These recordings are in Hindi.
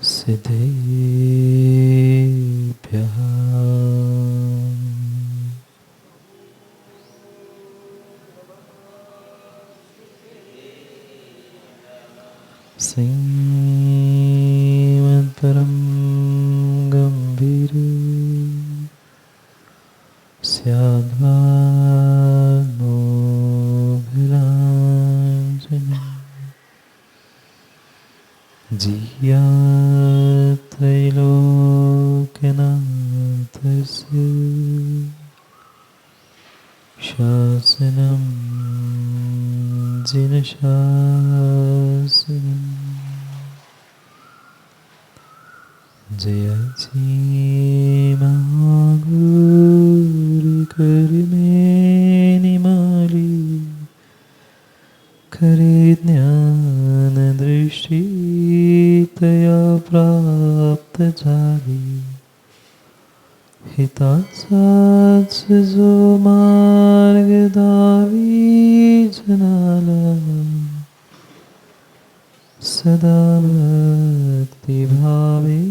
सिद्धेभ्यः श्रीमद्परं गम्भीर स्याद्वानोभिलाषिणम् जियात्रैलोक्यनाथस्य शासनं जिनशासनम् जय महागुरुकरिमेनिमाली करे ज्ञान दृष्टि तया प्राप्त जागी हितात्सात्सजो मार्गदावी जनाला सदा भक्तिभावे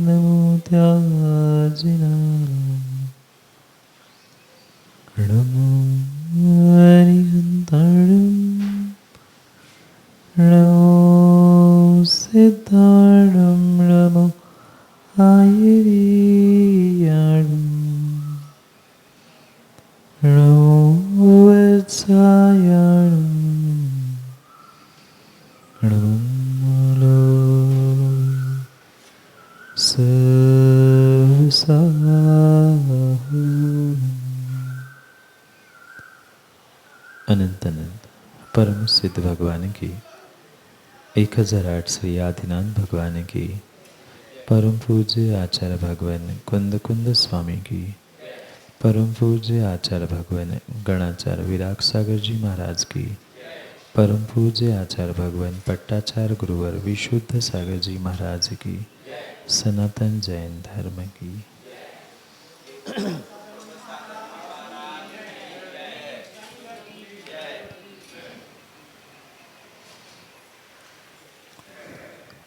नमो त्याजिनाला नमो हरिहन्ताणं नमो सिद्धाणं नमो आयर्याणं नमो वत्सायाणं नमो सर्वसाहु। अनंत अनंत परम सिद्ध भगवान की 1008 श्री आदिनाथ भगवान की परम पूज्य आचार्य भगवान कुंद कुंद स्वामी की परम पूज्य आचार्य भगवान गणाचार्य विराग सागर जी महाराज की परम पूज्य आचार्य भगवान पट्टाचार्य गुरुवर विशुद्ध सागर जी महाराज की सनातन जैन धर्म की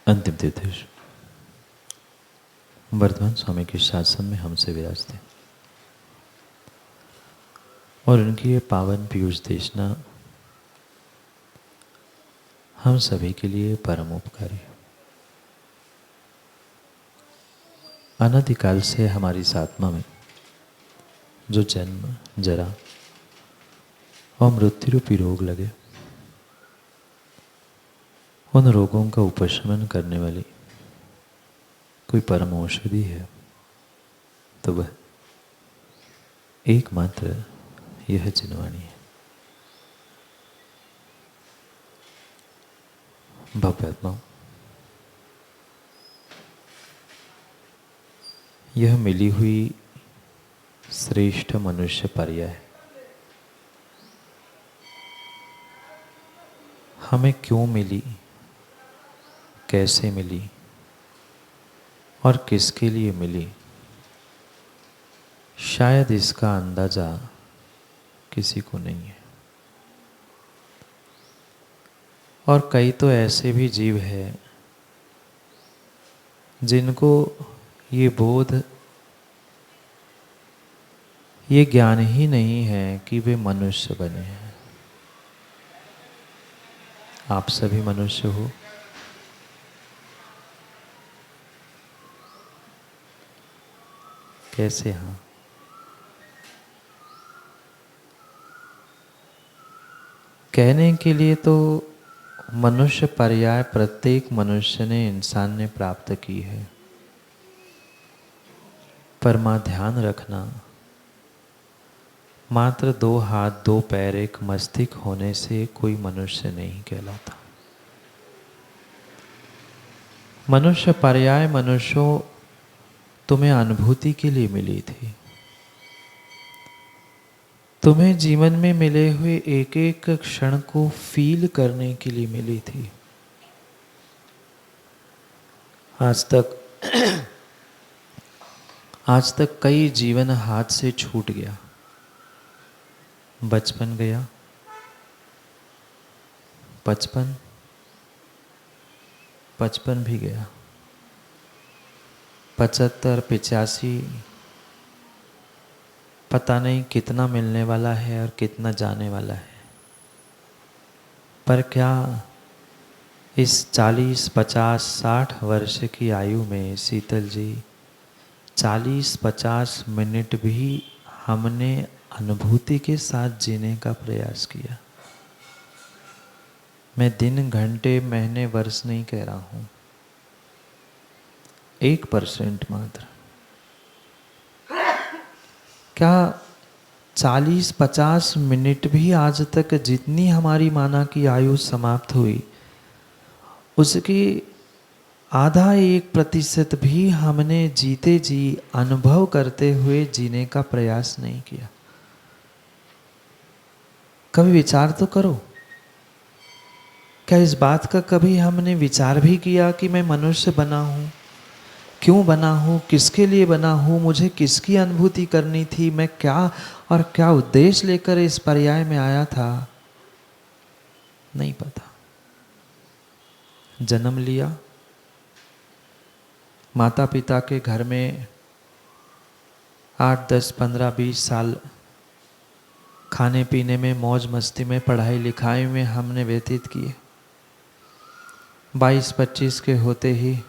अंतिम तीर्थेश वर्धमान स्वामी के शासन में हमसे विराजते और उनकी ये पावन पीयूष देशना हम सभी के लिए परम उपकारी है। अनादिकाल से हमारी इस आत्मा में जो जन्म जरा और मृत्यु रूपी रोग लगे, उन रोगों का उपशमन करने वाली कोई परम औषधि है तो वह एकमात्र यह जिनवाणी है। भव्यात्मा, यह मिली हुई श्रेष्ठ मनुष्य पर्याय हमें क्यों मिली, कैसे मिली और किसके लिए मिली, शायद इसका अंदाजा किसी को नहीं है। और कई तो ऐसे भी जीव हैं जिनको ये बोध, ये ज्ञान ही नहीं है कि वे मनुष्य बने हैं। आप सभी मनुष्य हो, कैसे? हाँ, कहने के लिए तो मनुष्य पर्याय प्रत्येक मनुष्य ने, इंसान ने प्राप्त की है, पर मां ध्यान रखना, मात्र 2 हाथ 2 पैर एक मस्तिष्क होने से कोई मनुष्य नहीं कहलाता। मनुष्य पर्याय मनुष्यों तुम्हें अनुभूति के लिए मिली थी, तुम्हें जीवन में मिले हुए एक एक क्षण को फील करने के लिए मिली थी। आज तक कई जीवन हाथ से छूट गया, बचपन गया, 55 भी गया, 75, 85, पता नहीं कितना मिलने वाला है और कितना जाने वाला है। पर क्या इस 40, 50, 60 वर्ष की आयु में शीतल जी 40, 50 मिनट भी हमने अनुभूति के साथ जीने का प्रयास किया? मैं दिन, घंटे, महीने, वर्ष नहीं कह रहा हूँ, 1% मात्र। क्या 40-50 मिनट भी आज तक जितनी हमारी माना की आयु समाप्त हुई उसकी आधा 1% भी हमने जीते जी अनुभव करते हुए जीने का प्रयास नहीं किया? कभी विचार तो करो। क्या इस बात का कभी हमने विचार भी किया कि मैं मनुष्य बना हूँ, क्यों बना हूँ, किसके लिए बना हूँ, मुझे किसकी अनुभूति करनी थी, मैं क्या और क्या उद्देश्य लेकर इस पर्याय में आया था? नहीं पता। जन्म लिया, माता पिता के घर में 8, 10, 15, 20 साल खाने पीने में, मौज मस्ती में, पढ़ाई लिखाई में हमने व्यतीत किए। 22-25 के होते ही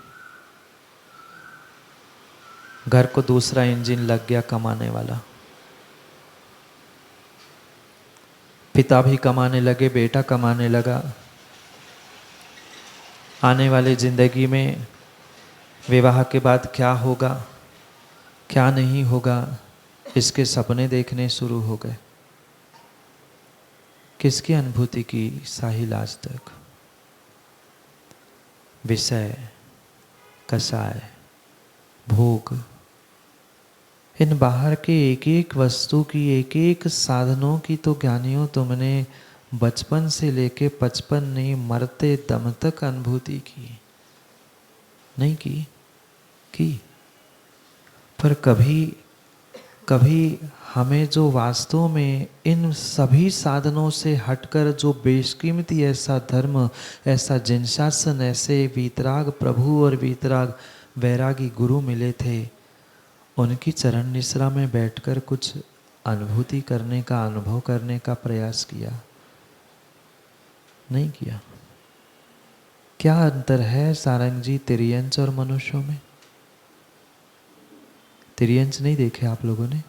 घर को दूसरा इंजन लग गया कमाने वाला। पिता भी कमाने लगे, बेटा कमाने लगा। आने वाली जिंदगी में विवाह के बाद क्या होगा, क्या नहीं होगा, इसके सपने देखने शुरू हो गए। किसकी अनुभूति की साहिल आज तक? विषय, कसाय, भोग, इन बाहर के एक एक वस्तु की, एक एक साधनों की तो ज्ञानियों तुमने बचपन से लेके 55 नहीं, मरते दम तक अनुभूति की नहीं की? पर कभी हमें जो वास्तव में इन सभी साधनों से हटकर जो बेशकीमती ऐसा धर्म, ऐसा जिनशासन, ऐसे वीतराग प्रभु और वीतराग वैरागी गुरु मिले थे, उनकी चरण निश्रा में बैठकर कुछ अनुभूति करने का, अनुभव करने का प्रयास किया? नहीं किया। क्या अंतर है सारंग जी तिर्यंच और मनुष्यों में? तिर्यंच नहीं देखे आप लोगों ने?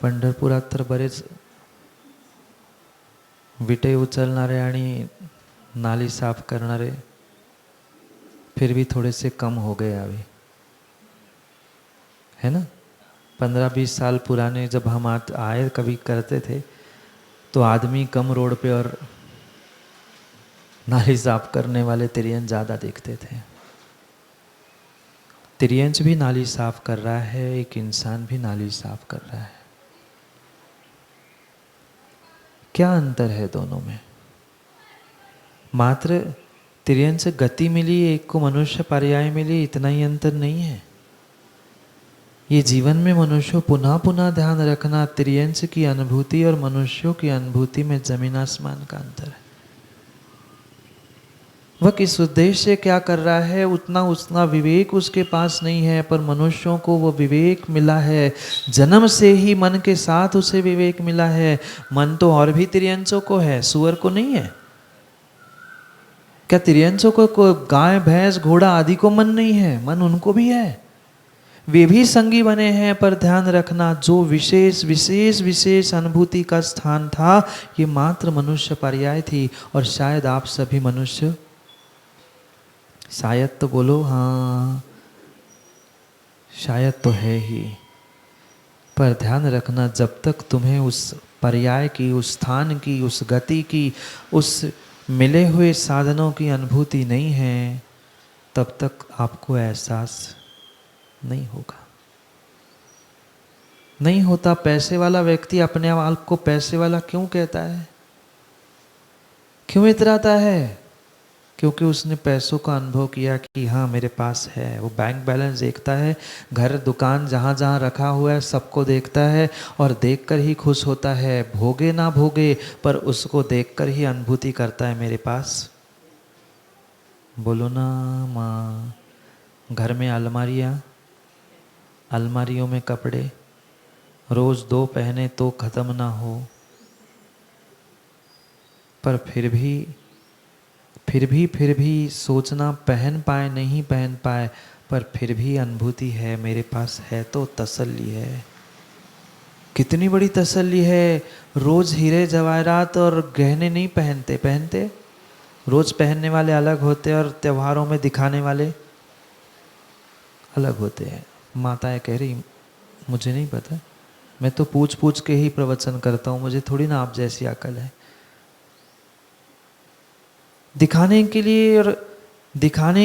पंढरपुरात तर बरेच विटे उचलणारे आणि नाली साफ करणारे फिर भी थोड़े से कम हो गए अभी, है ना? 15-20 साल पुराने जब हम आए कभी करते थे तो आदमी कम रोड पे और नाली साफ करने वाले तिर्यंच ज़्यादा दिखते थे। तिर्यंच भी नाली साफ कर रहा है, एक इंसान भी नाली साफ कर रहा है। क्या अंतर है दोनों में? मात्र तिर्यंच से गति मिली, एक को मनुष्य पर्याय मिली, इतना ही अंतर नहीं है। ये जीवन में मनुष्यों पुनः पुनः ध्यान रखना, तिर्यंच की अनुभूति और मनुष्यों की अनुभूति में जमीन आसमान का अंतर है। वह किस उद्देश्य से क्या कर रहा है उतना विवेक उसके पास नहीं है, पर मनुष्यों को वो विवेक मिला है। जन्म से ही मन के साथ उसे विवेक मिला है। मन तो और भी तिर्यंचों को है, सुअर को नहीं है। क्या तिर्यंचों को गाय, भैंस, घोड़ा आदि को मन नहीं है? मन उनको भी है, वे भी संगी बने हैं। पर ध्यान रखना, जो विशेष विशेष विशेष अनुभूति का स्थान था, ये मात्र मनुष्य पर्याय थी। और शायद आप सभी मनुष्य, शायद तो बोलो, हाँ शायद तो है ही। पर ध्यान रखना, जब तक तुम्हें उस पर्याय की, उस स्थान की, उस गति की, उस मिले हुए साधनों की अनुभूति नहीं है, तब तक आपको एहसास नहीं होगा। नहीं होता। पैसे वाला व्यक्ति अपने आप को पैसे वाला क्यों कहता है? क्यों इतराता है? क्योंकि उसने पैसों का अनुभव किया कि हाँ मेरे पास है। वो बैंक बैलेंस देखता है, घर दुकान जहाँ जहाँ रखा हुआ है सबको देखता है और देखकर ही खुश होता है। भोगे ना भोगे पर उसको देखकर ही अनुभूति करता है मेरे पास। बोलो ना माँ। घर में अलमारियाँ, अलमारियों में कपड़े, रोज़ 2 पहने तो ख़त्म ना हो, पर फिर भी सोचना पहन पाए नहीं पहन पाए, पर फिर भी अनुभूति है मेरे पास है तो तसल्ली है। कितनी बड़ी तसल्ली है। रोज़ हीरे जवाहरात और गहने नहीं पहनते, रोज़ पहनने वाले अलग होते और त्योहारों में दिखाने वाले अलग होते हैं। माताएं कह रही मुझे नहीं पता, मैं तो पूछ पूछ के ही प्रवचन करता हूँ, मुझे थोड़ी ना आप जैसी अकल है। दिखाने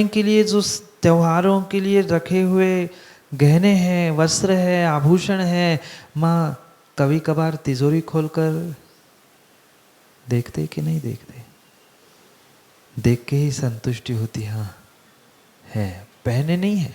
के लिए जो त्योहारों के लिए रखे हुए गहने हैं, वस्त्र है, आभूषण है, माँ कभी कभार तिजोरी खोलकर देखते कि नहीं देखते? देख के ही संतुष्टि होती, हाँ है, पहने नहीं है।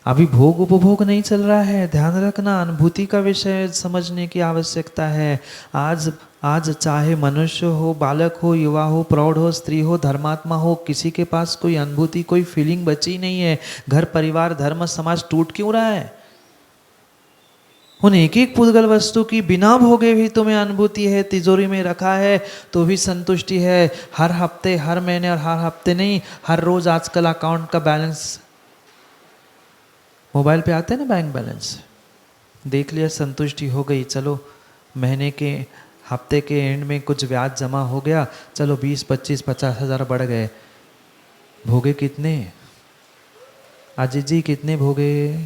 अभी भोग उपभोग नहीं चल रहा है, ध्यान रखना। अनुभूति का विषय समझने की आवश्यकता है। आज चाहे मनुष्य हो, बालक हो, युवा हो, प्रौढ़ हो, स्त्री हो, धर्मात्मा हो, किसी के पास कोई अनुभूति, कोई फीलिंग बची नहीं है। घर परिवार धर्म समाज टूट क्यों रहा है? उन एक एक पुद्गल वस्तु की बिना भोगे भी तुम्हें अनुभूति है, तिजोरी में रखा है तो भी संतुष्टि है। हर हफ्ते, हर महीने और हर हफ्ते नहीं, हर रोज आजकल अकाउंट का बैलेंस मोबाइल पे आते हैं ना, बैंक बैलेंस देख लिया, संतुष्टि हो गई। चलो महीने के, हफ्ते के एंड में कुछ ब्याज जमा हो गया, चलो 20, 25, 50 हज़ार बढ़ गए। भोगे कितने? अजीत जी कितने भोगे?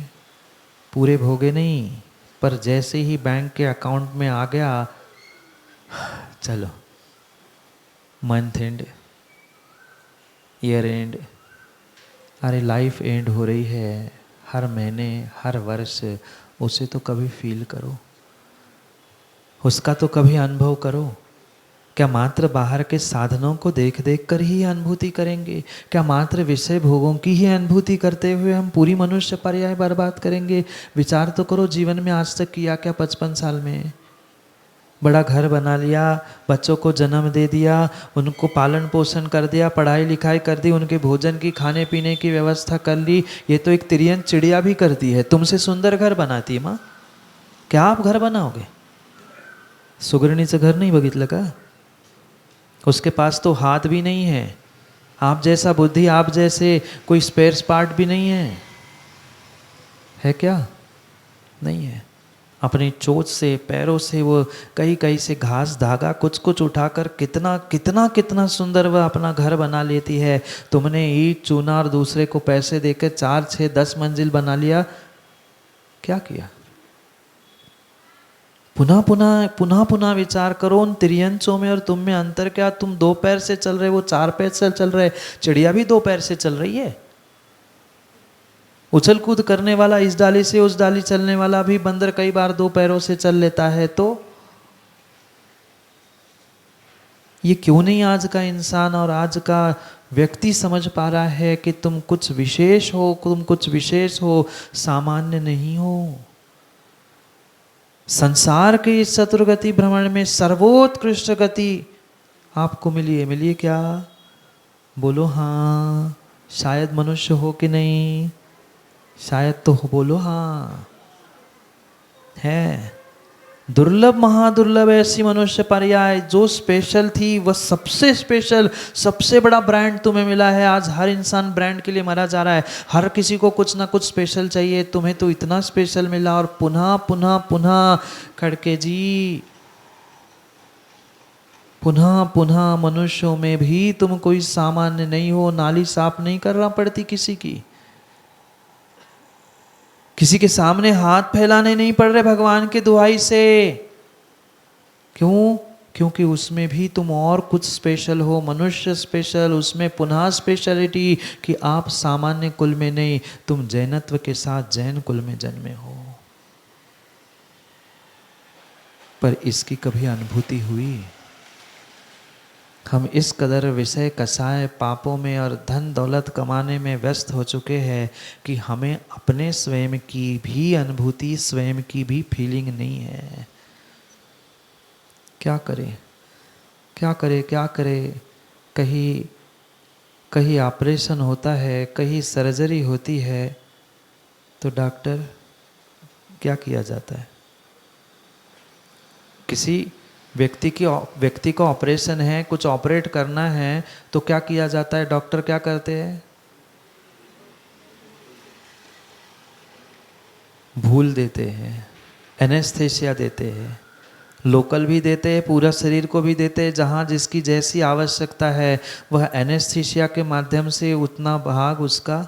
पूरे भोगे नहीं, पर जैसे ही बैंक के अकाउंट में आ गया, चलो मंथ एंड, ईयर एंड, अरे लाइफ एंड हो रही है। हर महीने, हर वर्ष उसे तो कभी फील करो, उसका तो कभी अनुभव करो। क्या मात्र बाहर के साधनों को देख देख कर ही अनुभूति करेंगे? क्या मात्र विषय भोगों की ही अनुभूति करते हुए हम पूरी मनुष्य पर्याय बर्बाद करेंगे? विचार तो करो, जीवन में आज तक किया क्या? 55 साल में बड़ा घर बना लिया, बच्चों को जन्म दे दिया, उनको पालन पोषण कर दिया, पढ़ाई लिखाई कर दी, उनके भोजन की, खाने पीने की व्यवस्था कर ली। ये तो एक तिर्यन चिड़िया भी करती है, तुमसे सुंदर घर बनाती है माँ। क्या आप घर बनाओगे? सुगरणीचं घर नहीं बघितलं का? उसके पास तो हाथ भी नहीं है, आप जैसा बुद्धि, आप जैसे कोई स्पेयर पार्ट भी नहीं है क्या? नहीं है। अपनी चोंच से, पैरों से वो कहीं कहीं से घास धागा कुछ कुछ उठाकर कितना कितना कितना सुंदर वह अपना घर बना लेती है। तुमने ईंट चूना और दूसरे को पैसे देकर 4, 6, 10 मंजिल बना लिया, क्या किया? पुनः विचार करो उन त्रियंचों में और तुम में अंतर क्या? तुम 2 पैर से चल रहे, वो 4 पैर से चल रहे। चिड़िया भी 2 पैर से चल रही है। उछल कूद करने वाला, इस डाली से उस डाली चलने वाला भी बंदर कई बार 2 पैरों से चल लेता है। तो ये क्यों नहीं आज का इंसान और आज का व्यक्ति समझ पा रहा है कि तुम कुछ विशेष हो, तुम कुछ विशेष हो, सामान्य नहीं हो। संसार के इस चतुर्गति भ्रमण में सर्वोत्कृष्ट गति आपको मिली है। मिली है क्या? बोलो हाँ। शायद मनुष्य हो कि नहीं? शायद तो हो, बोलो हाँ। है दुर्लभ, महादुर्लभ ऐसी मनुष्य पर्याय जो स्पेशल थी, वह सबसे स्पेशल, सबसे बड़ा ब्रांड तुम्हें मिला है। आज हर इंसान ब्रांड के लिए मरा जा रहा है, हर किसी को कुछ ना कुछ स्पेशल चाहिए। तुम्हें तो इतना स्पेशल मिला। और पुनः पुनः पुनः खड़के जी, पुनः पुनः मनुष्यों में भी तुम कोई सामान्य नहीं हो। नाली साफ नहीं करना पड़ती किसी की, किसी के सामने हाथ फैलाने नहीं पड़ रहे भगवान के दुहाई से। क्यों? क्योंकि उसमें भी तुम और कुछ स्पेशल हो। मनुष्य स्पेशल, उसमें पुनः स्पेशलिटी कि आप सामान्य कुल में नहीं, तुम जैनत्व के साथ जैन कुल में जन्मे हो। पर इसकी कभी अनुभूति हुई? हम इस कदर विषय कसाय पापों में और धन दौलत कमाने में व्यस्त हो चुके हैं कि हमें अपने स्वयं की भी अनुभूति, स्वयं की भी फीलिंग नहीं है। क्या करें, क्या करें, क्या करें। कहीं कहीं ऑपरेशन होता है, कहीं सर्जरी होती है, तो डॉक्टर क्या किया जाता है? किसी व्यक्ति का ऑपरेशन है, कुछ ऑपरेट करना है, तो क्या किया जाता है? डॉक्टर क्या करते हैं? भूल देते हैं, एनेस्थेसिया देते हैं, लोकल भी देते हैं, पूरा शरीर को भी देते हैं। जहाँ जिसकी जैसी आवश्यकता है वह एनेस्थीसिया के माध्यम से उतना भाग उसका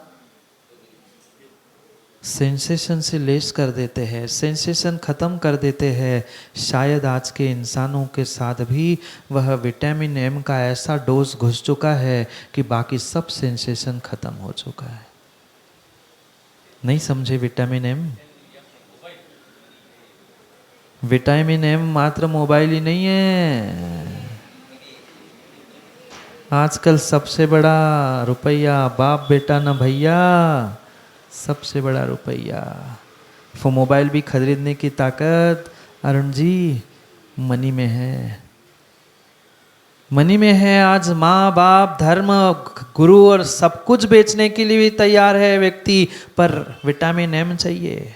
सेंसेशन से लेस कर देते हैं, सेंसेशन ख़त्म कर देते हैं। शायद आज के इंसानों के साथ भी वह विटामिन एम का ऐसा डोज घुस चुका है कि बाकी सब सेंसेशन ख़त्म हो चुका है। नहीं समझे? विटामिन एम, विटामिन एम मात्र मोबाइल ही नहीं है। आजकल सबसे बड़ा रुपया बाप बेटा न भैया, सबसे बड़ा रुपया। वो मोबाइल भी खरीदने की ताकत अरुण जी मनी में है, मनी में है। आज माँ बाप धर्म गुरु और सब कुछ बेचने के लिए भी तैयार है व्यक्ति, पर विटामिन एम चाहिए।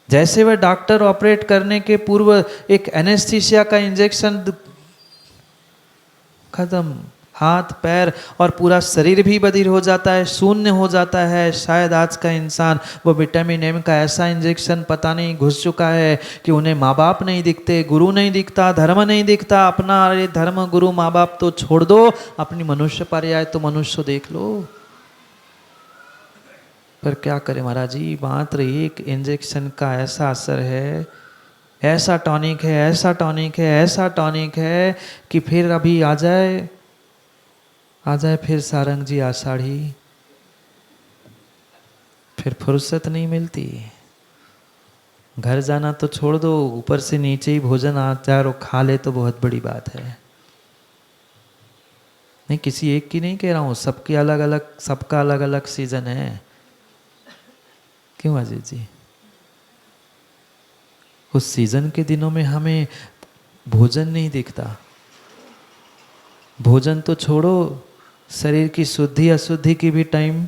जैसे वह डॉक्टर ऑपरेट करने के पूर्व एक एनेस्थीसिया का इंजेक्शन खत्म, हाथ पैर और पूरा शरीर भी बधिर हो जाता है, शून्य हो जाता है। शायद आज का इंसान वो विटामिन एम का ऐसा इंजेक्शन पता नहीं घुस चुका है कि उन्हें माँ बाप नहीं दिखते, गुरु नहीं दिखता, धर्म नहीं दिखता। अपना अरे धर्म गुरु माँ बाप तो छोड़ दो, अपनी मनुष्य पर्याय तो मनुष्य देख लो। पर क्या करें महाराज जी, मात्र एक इंजेक्शन का ऐसा असर है, ऐसा टॉनिक है, ऐसा टॉनिक है, ऐसा टॉनिक है कि फिर अभी आ जाए फिर सारंग जी आषाढ़ी, फिर फुर्सत नहीं मिलती। घर जाना तो छोड़ दो, ऊपर से नीचे ही भोजन आचार और खा ले तो बहुत बड़ी बात है। नहीं, किसी एक की नहीं कह रहा हूँ, सबकी अलग अलग, सबका अलग अलग सीजन है। क्यों अजीत जी? उस सीजन के दिनों में हमें भोजन नहीं दिखता। भोजन तो छोड़ो, शरीर की शुद्धि अशुद्धि की भी टाइम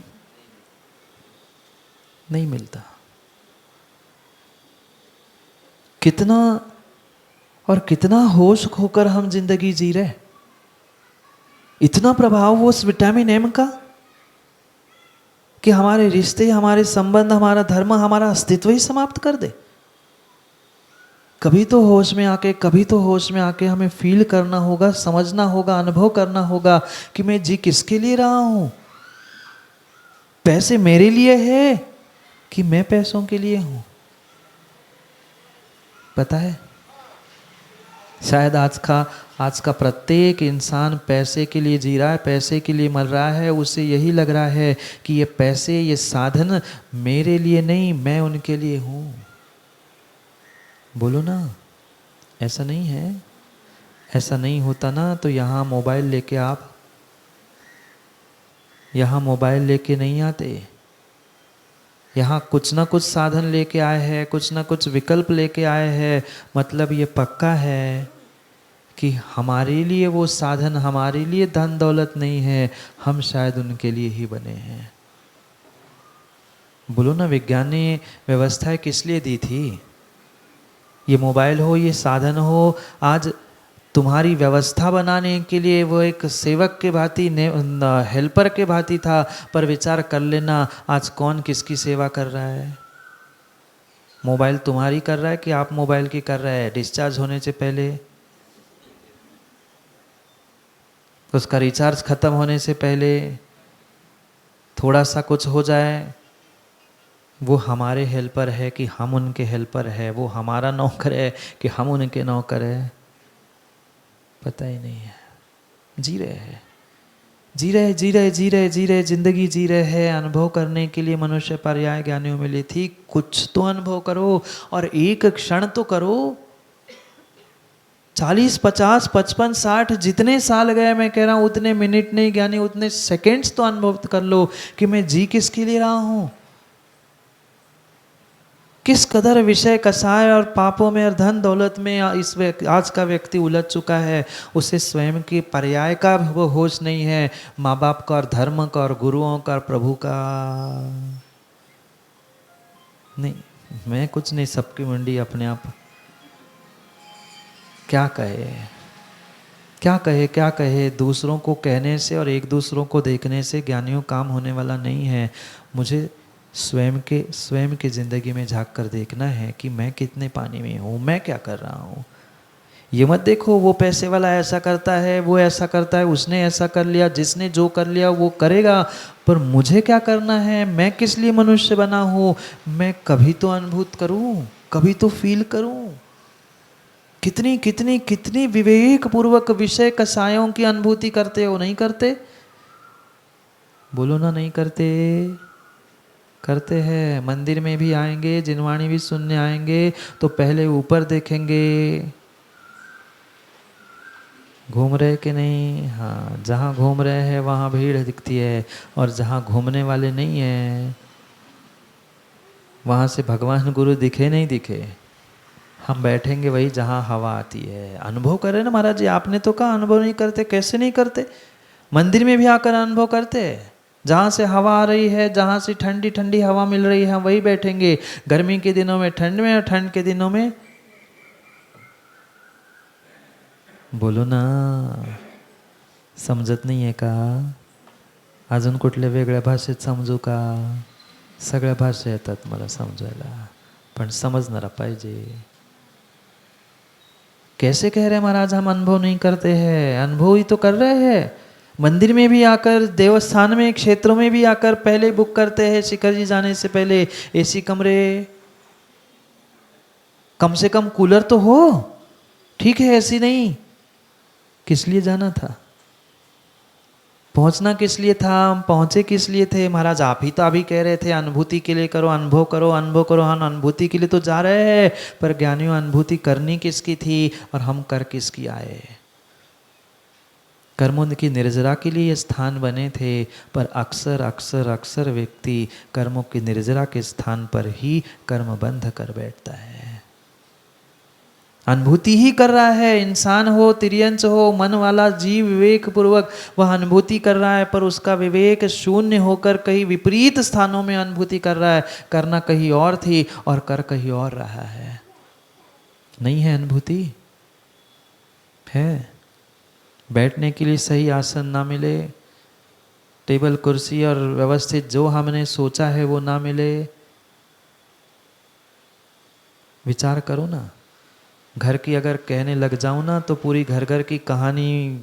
नहीं मिलता। कितना और कितना होश खोकर हम जिंदगी जी रहे। इतना प्रभाव वो उस विटामिन एम का कि हमारे रिश्ते, हमारे संबंध, हमारा धर्म, हमारा अस्तित्व ही समाप्त कर दे। कभी तो होश में आके, कभी तो होश में आके हमें फील करना होगा, समझना होगा, अनुभव करना होगा कि मैं जी किसके लिए रहा हूं। पैसे मेरे लिए है कि मैं पैसों के लिए हूं? पता है, शायद आज का प्रत्येक इंसान पैसे के लिए जी रहा है, पैसे के लिए मर रहा है। उसे यही लग रहा है कि ये पैसे, ये साधन मेरे लिए नहीं, मैं उनके लिए हूं। बोलो ना, ऐसा नहीं है? ऐसा नहीं होता ना तो यहाँ मोबाइल लेके आप यहाँ मोबाइल लेके नहीं आते। यहाँ कुछ ना कुछ साधन लेके आए हैं, कुछ ना कुछ विकल्प लेके आए हैं। मतलब ये पक्का है कि हमारे लिए वो साधन, हमारे लिए धन दौलत नहीं है, हम शायद उनके लिए ही बने हैं। बोलो ना, विज्ञान ने व्यवस्थाएं किस लिए दी थी? ये मोबाइल हो, ये साधन हो, आज तुम्हारी व्यवस्था बनाने के लिए वो एक सेवक के भांति, हेल्पर के भांति था। पर विचार कर लेना, आज कौन किसकी सेवा कर रहा है? मोबाइल तुम्हारी कर रहा है कि आप मोबाइल की कर रहे हैं? डिस्चार्ज होने से पहले, उसका रिचार्ज खत्म होने से पहले, थोड़ा सा कुछ हो जाए, वो हमारे हेल्पर है कि हम उनके हेल्पर है? वो हमारा नौकर है कि हम उनके नौकर है? पता ही नहीं है। जी रहे हैं, जी रहे, जी रहे, जी रहे, जी रहे, जिंदगी जी रहे हैं। अनुभव करने के लिए मनुष्य पर्याय ज्ञानियों मिली थी। कुछ तो अनुभव करो और एक क्षण तो करो 40, 50, 55, 60 जितने साल गए, मैं कह रहा हूँ उतने मिनट नहीं ज्ञानी, उतने सेकंड्स तो अनुभव कर लो कि मैं जी किसके लिए रहा हूँ। किस कदर विषय कसाय और पापों में और धन दौलत में आज का व्यक्ति उलझ चुका है, उसे स्वयं की पर्याय का वो होश नहीं है, माँ बाप का और धर्म का और गुरुओं का और प्रभु का नहीं। मैं कुछ नहीं, सबकी मंडी अपने आप। क्या कहे क्या कहे क्या कहे, दूसरों को कहने से और एक दूसरों को देखने से ज्ञानियों काम होने वाला नहीं है। मुझे स्वयं के ज़िंदगी में झांक कर देखना है कि मैं कितने पानी में हूँ, मैं क्या कर रहा हूँ। ये मत देखो वो पैसे वाला ऐसा करता है, वो ऐसा करता है, उसने ऐसा कर लिया, जिसने जो कर लिया वो करेगा, पर मुझे क्या करना है, मैं किस लिए मनुष्य बना हूँ। मैं कभी तो अनुभूत करूँ, कभी तो फील करूँ। कितनी कितनी कितनी विवेक पूर्वक विषय कसायों की अनुभूति करते हो, नहीं करते? बोलो ना, नहीं करते? करते हैं। मंदिर में भी आएंगे, जिनवाणी भी सुनने आएंगे तो पहले ऊपर देखेंगे, घूम रहे कि नहीं। हाँ, जहाँ घूम रहे हैं वहाँ भीड़ दिखती है, और जहाँ घूमने वाले नहीं हैं वहाँ से भगवान गुरु दिखे नहीं दिखे। हम बैठेंगे वही जहाँ हवा आती है। अनुभव करें ना महाराज जी, आपने तो कहा अनुभव नहीं करते, कैसे नहीं करते? मंदिर में भी आकर अनुभव करते हैं। जहाँ से हवा आ रही है, जहाँ से ठंडी ठंडी हवा मिल रही है, हम वही बैठेंगे। गर्मी के दिनों में ठंड में, और ठंड के दिनों में बोलो ना, समजत नाही आहे का? अजून कुठल्या वेगळ्या भाषेत समजू का? सगळ्या भाषा येतात मला समजायला, पण समजणारा पाहिजे। कैसे कह रहे हैं महाराज हम अनुभव नहीं करते हैं? अनुभव ही तो कर रहे हैं। मंदिर में भी आकर, देवस्थान में, क्षेत्रों में भी आकर पहले बुक करते हैं, शिखर जी जाने से पहले एसी कमरे, कम से कम कूलर तो हो। ठीक है, ऐसी नहीं। किस लिए जाना था? पहुंचना किस लिए था? हम पहुंचे किस लिए थे? महाराज आप ही तो अभी कह रहे थे अनुभूति के लिए करो, अनुभव करो, अनुभव करो। हम अनुभूति के लिए तो जा रहे हैं, पर ज्ञानियों अनुभूति करनी किसकी थी और हम कर किसकी आए? कर्मों की निर्जरा के लिए स्थान बने थे, पर अक्सर अक्सर अक्सर व्यक्ति कर्मों की निर्जरा के स्थान पर ही कर्म बंध कर बैठता है। अनुभूति ही कर रहा है, इंसान हो, तिर्यंच हो, मन वाला जीव विवेक पूर्वक वह अनुभूति कर रहा है, पर उसका विवेक शून्य होकर कहीं विपरीत स्थानों में अनुभूति कर रहा है। करना कहीं और थी और कर कहीं और रहा है। नहीं है अनुभूति? है। बैठने के लिए सही आसन ना मिले, टेबल कुर्सी और व्यवस्थित जो हमने सोचा है वो ना मिले, विचार करो ना। घर की अगर कहने लग जाऊं ना तो पूरी घर घर की कहानी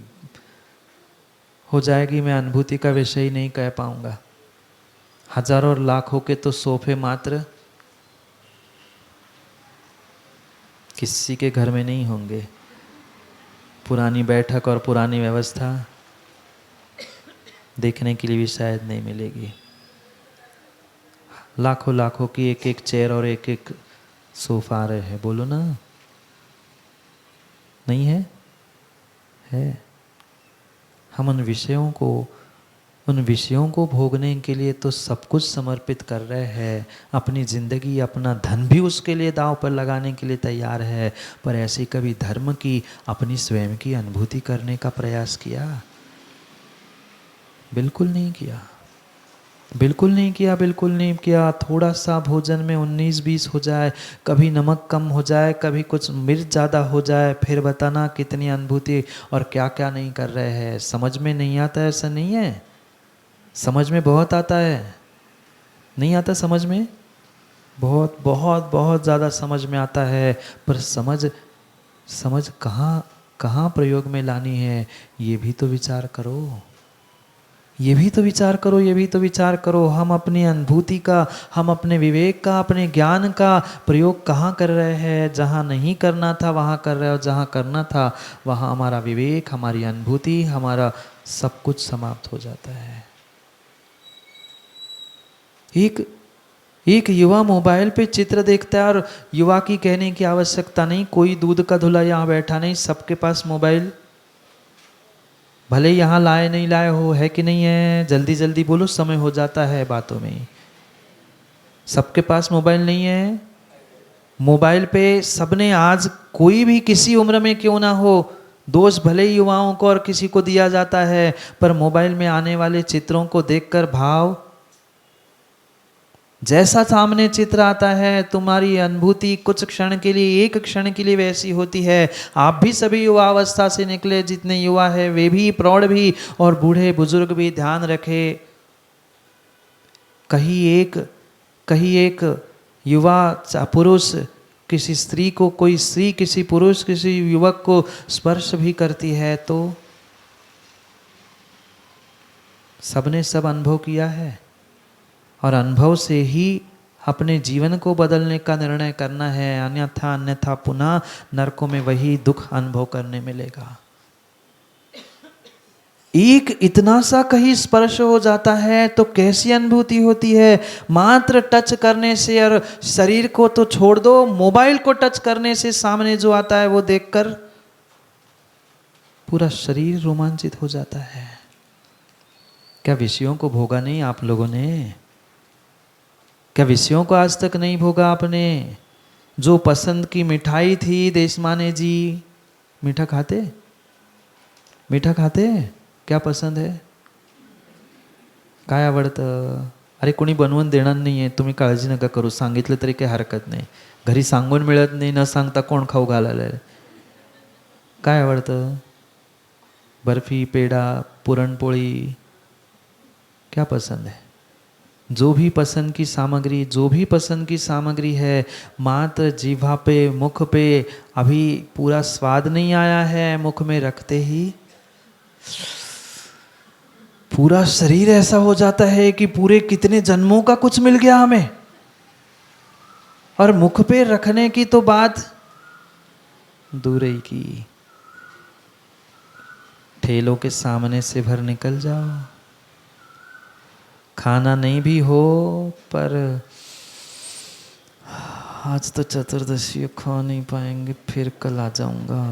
हो जाएगी, मैं अनुभूति का विषय ही नहीं कह पाऊंगा। हजारों और लाखों के तो सोफे मात्र किसी के घर में नहीं होंगे। पुरानी बैठक और पुरानी व्यवस्था देखने के लिए भी शायद नहीं मिलेगी। लाखों लाखों की एक एक चेयर और एक एक सोफा आ रहे हैं, बोलो ना। नहीं है? है। हम उन विषयों को भोगने के लिए तो सब कुछ समर्पित कर रहे हैं। अपनी ज़िंदगी, अपना धन भी उसके लिए दांव पर लगाने के लिए तैयार है, पर ऐसे कभी धर्म की, अपनी स्वयं की अनुभूति करने का प्रयास किया? बिल्कुल नहीं किया, बिल्कुल नहीं किया, बिल्कुल नहीं किया। थोड़ा सा भोजन में 19-20 हो जाए, कभी नमक कम हो जाए, कभी कुछ मिर्च ज़्यादा हो जाए, फिर बताना कितनी अनुभूति और क्या क्या नहीं कर रहे हैं। समझ में नहीं आता है? ऐसा नहीं है, समझ में बहुत आता है। नहीं आता समझ में? बहुत बहुत बहुत ज़्यादा समझ में आता है, पर समझ कहाँ प्रयोग में लानी है, ये भी तो विचार करो। ये भी तो विचार करो, ये भी तो विचार करो। हम अपनी अनुभूति का, हम अपने विवेक का, अपने ज्ञान का प्रयोग कहाँ कर रहे हैं? जहाँ नहीं करना था वहाँ कर रहे हो, जहाँ करना था वहाँ हमारा विवेक, हमारी अनुभूति, हमारा सब कुछ समाप्त हो जाता है। एक युवा मोबाइल पे चित्र देखता है और युवा की कहने की आवश्यकता नहीं, कोई दूध का धुला यहाँ बैठा नहीं, सबके पास मोबाइल, भले यहाँ लाए नहीं लाए हो, है कि नहीं है? जल्दी जल्दी बोलो, समय हो जाता है बातों में। सबके पास मोबाइल नहीं है? मोबाइल पे सबने आज, कोई भी किसी उम्र में क्यों ना हो, दोष भले ही युवाओं को और किसी को दिया जाता है, पर मोबाइल में आने वाले चित्रों को देखकर भाव, जैसा सामने चित्र आता है तुम्हारी अनुभूति कुछ क्षण के लिए, एक क्षण के लिए वैसी होती है। आप भी सभी युवा अवस्था से निकले, जितने युवा है वे भी, प्रौढ़ भी और बूढ़े बुजुर्ग भी, ध्यान रखे। कहीं एक युवा पुरुष किसी स्त्री को, कोई स्त्री किसी पुरुष, किसी युवक को स्पर्श भी करती है तो सबने सब अनुभव किया है, और अनुभव से ही अपने जीवन को बदलने का निर्णय करना है, अन्यथा पुनः नरकों में वही दुख अनुभव करने मिलेगा। एक इतना सा कहीं स्पर्श हो जाता है तो कैसी अनुभूति होती है। मात्र टच करने से, और शरीर को तो छोड़ दो, मोबाइल को टच करने से सामने जो आता है वो देखकर पूरा शरीर रोमांचित हो जाता है। क्या विषयों को भोगा नहीं आप लोगों ने? क्या विषयों को आज तक नहीं भोगा आपने? जो पसंद की मिठाई थी, देशमाने जी मीठा खाते? मीठा खाते? क्या पसंद आहे? काय आवडतं? अरे कोणी बनवून देणार नाही आहे, तुम्ही काळजी नका करू, सांगितलं तरी काही हरकत नाही, घरी सांगून मिळत नाही, न सांगता कोण खाऊ घालायला आहे? काय आवडतं? बर्फी, पेड़ा, पुरणपोळी, क्या पसंद है? जो भी पसंद की सामग्री, जो भी पसंद की सामग्री है, मात्र जीभा पे, मुख पे अभी पूरा स्वाद नहीं आया है, मुख में रखते ही पूरा शरीर ऐसा हो जाता है कि पूरे कितने जन्मों का कुछ मिल गया हमें। और मुख पे रखने की तो बात दूर ही की, ठेलों के सामने से भर निकल जाओ, खाना नहीं भी हो, पर आज तो चतुर्दशी खा नहीं पाएंगे, फिर कल आ जाऊंगा,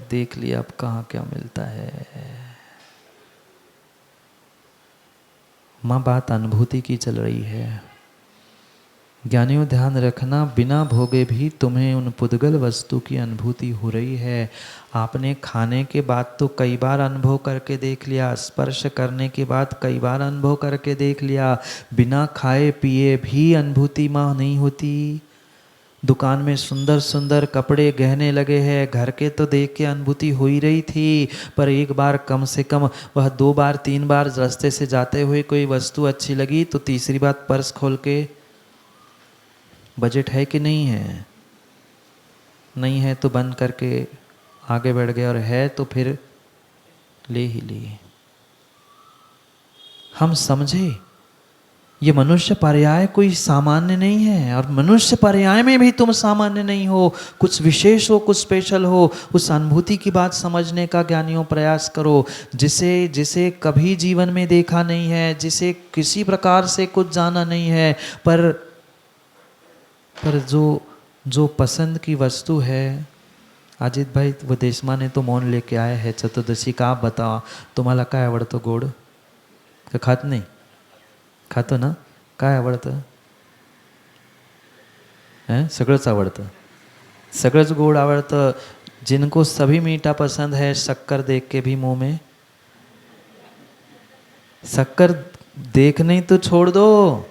देख लिया अब कहाँ क्या मिलता है। माँ बात अनुभूति की चल रही है। ज्ञानियों ध्यान रखना, बिना भोगे भी तुम्हें उन पुद्गल वस्तु की अनुभूति हो रही है। आपने खाने के बाद तो कई बार अनुभव करके देख लिया, स्पर्श करने के बाद कई बार अनुभव करके देख लिया, बिना खाए पिए भी अनुभूति माँ नहीं होती। दुकान में सुंदर सुंदर कपड़े गहने लगे हैं, घर के तो देख के अनुभूति हो ही रही थी, पर एक बार कम से कम वह 2 बार 3 बार रास्ते से जाते हुए कोई वस्तु अच्छी लगी तो तीसरी बात पर्स खोल के, बजट है कि नहीं है, नहीं है तो बंद करके आगे बढ़ गए, और है तो फिर ले ही लिए। हम समझे ये मनुष्य पर्याय कोई सामान्य नहीं है, और मनुष्य पर्याय में भी तुम सामान्य नहीं हो, कुछ विशेष हो, कुछ स्पेशल हो। उस अनुभूति की बात समझने का ज्ञानियों प्रयास करो, जिसे कभी जीवन में देखा नहीं है, जिसे किसी प्रकार से कुछ जाना नहीं है, पर जो पसंद की वस्तु है। अजित भाई वो देशमाने तो मौन लेके आए हैं चतुर्दशी का, आप बताओ तुम्हाला काय आवडतं? गोड का खात नाही? खातो ना? काय आवडतं? सगळंच आवडतं, सगळंच गोड आवडतं। जिनको सभी मीठा पसंद है, शक्कर देख के भी मुंह में, शक्कर देखने तो छोड़ दो,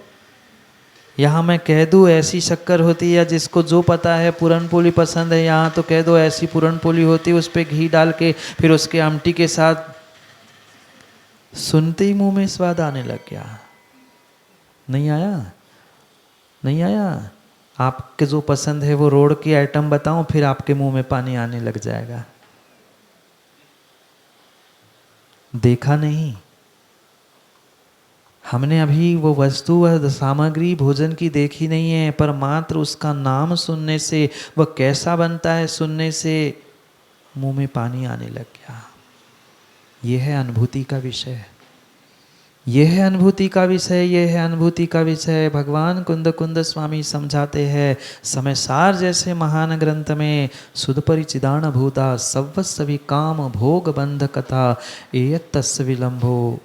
यहाँ मैं कह दूँ ऐसी शक्कर होती है, जिसको जो पता है पूरनपोली पसंद है, यहाँ तो कह दो ऐसी पूरनपोली होती है, उस पर घी डाल के फिर उसके आमटी के साथ, सुनते ही मुंह में स्वाद आने लग गया। नहीं आया? नहीं आया? आपके जो पसंद है वो रोड की आइटम बताऊं, फिर आपके मुंह में पानी आने लग जाएगा। देखा नहीं हमने अभी वो वस्तु, वह सामग्री भोजन की देखी नहीं है, पर मात्र उसका नाम सुनने से, वह कैसा बनता है सुनने से मुंह में पानी आने लग गया। यह है अनुभूति का विषय। यह है अनुभूति का विषय, यह है अनुभूति का विषय। भगवान कुंद कुंद स्वामी समझाते हैं समय सार जैसे महान ग्रंथ में, सुध परिचिदान भूता सवस्वी काम भोग बंध कथा एयत तस्य विलंबो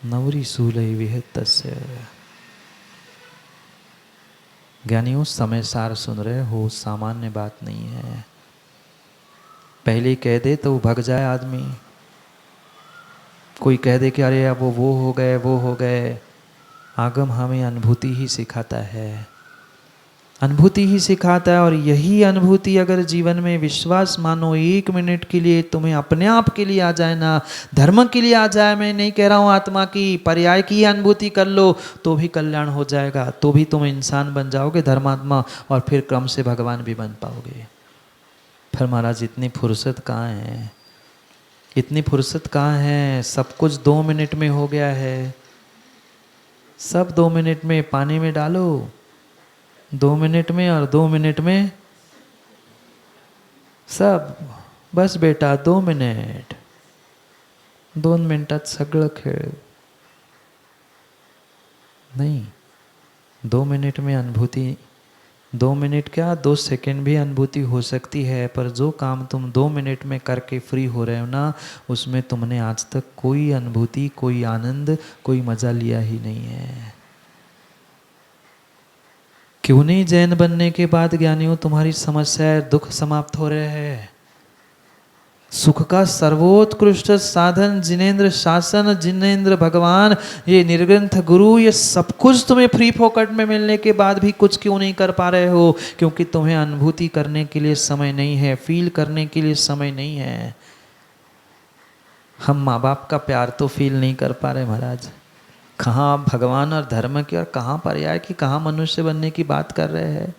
नवरी सूलय विहित तस्य। ज्ञानियों समय सार सुन रहे हो, सामान्य बात नहीं है। पहले कह दे तो भग जाए आदमी, कोई कह दे कि अरे अब वो हो गए वो हो गए। आगम हमें अनुभूति ही सिखाता है, अनुभूति ही सिखाता है। और यही अनुभूति अगर जीवन में विश्वास मानो, 1 मिनट के लिए तुम्हें अपने आप के लिए आ जाए ना, धर्म के लिए आ जाए, मैं नहीं कह रहा हूँ आत्मा की, पर्याय की अनुभूति कर लो तो भी कल्याण हो जाएगा, तो भी तुम इंसान बन जाओगे, धर्मात्मा, और फिर क्रम से भगवान भी बन पाओगे। फिर महाराज इतनी फुर्सत कहाँ है, इतनी फुर्सत कहाँ है। सब कुछ 2 मिनट में हो गया है, सब 2 मिनट में। पानी में डालो 2 मिनट में, और 2 मिनट में सब। बस बेटा 2 मिनिट, 2 मिनिटात सगळं खेळ। नहीं, 2 मिनट में अनुभूति, 2 मिनट क्या 2 सेकंड भी अनुभूति हो सकती है। पर जो काम तुम 2 मिनट में करके फ्री हो रहे हो ना, उसमें तुमने आज तक कोई अनुभूति, कोई आनंद, कोई मजा लिया ही नहीं है। क्यों नहीं जैन बनने के बाद ज्ञानियों तुम्हारी समस्या दुख समाप्त हो रहे हैं? सुख का सर्वोत्कृष्ट साधन जिनेंद्र शासन, जिनेंद्र भगवान, ये निर्ग्रंथ गुरु, ये सब कुछ तुम्हें फ्री फोकट में मिलने के बाद भी कुछ क्यों नहीं कर पा रहे हो? क्योंकि तुम्हें अनुभूति करने के लिए समय नहीं है, फील करने के लिए समय नहीं है। हम माँ बाप का प्यार तो फील नहीं कर पा रहे महाराज, कहाँ भगवान और धर्म की और कहाँ पर्याय की, कहाँ मनुष्य बनने की बात कर रहे हैं।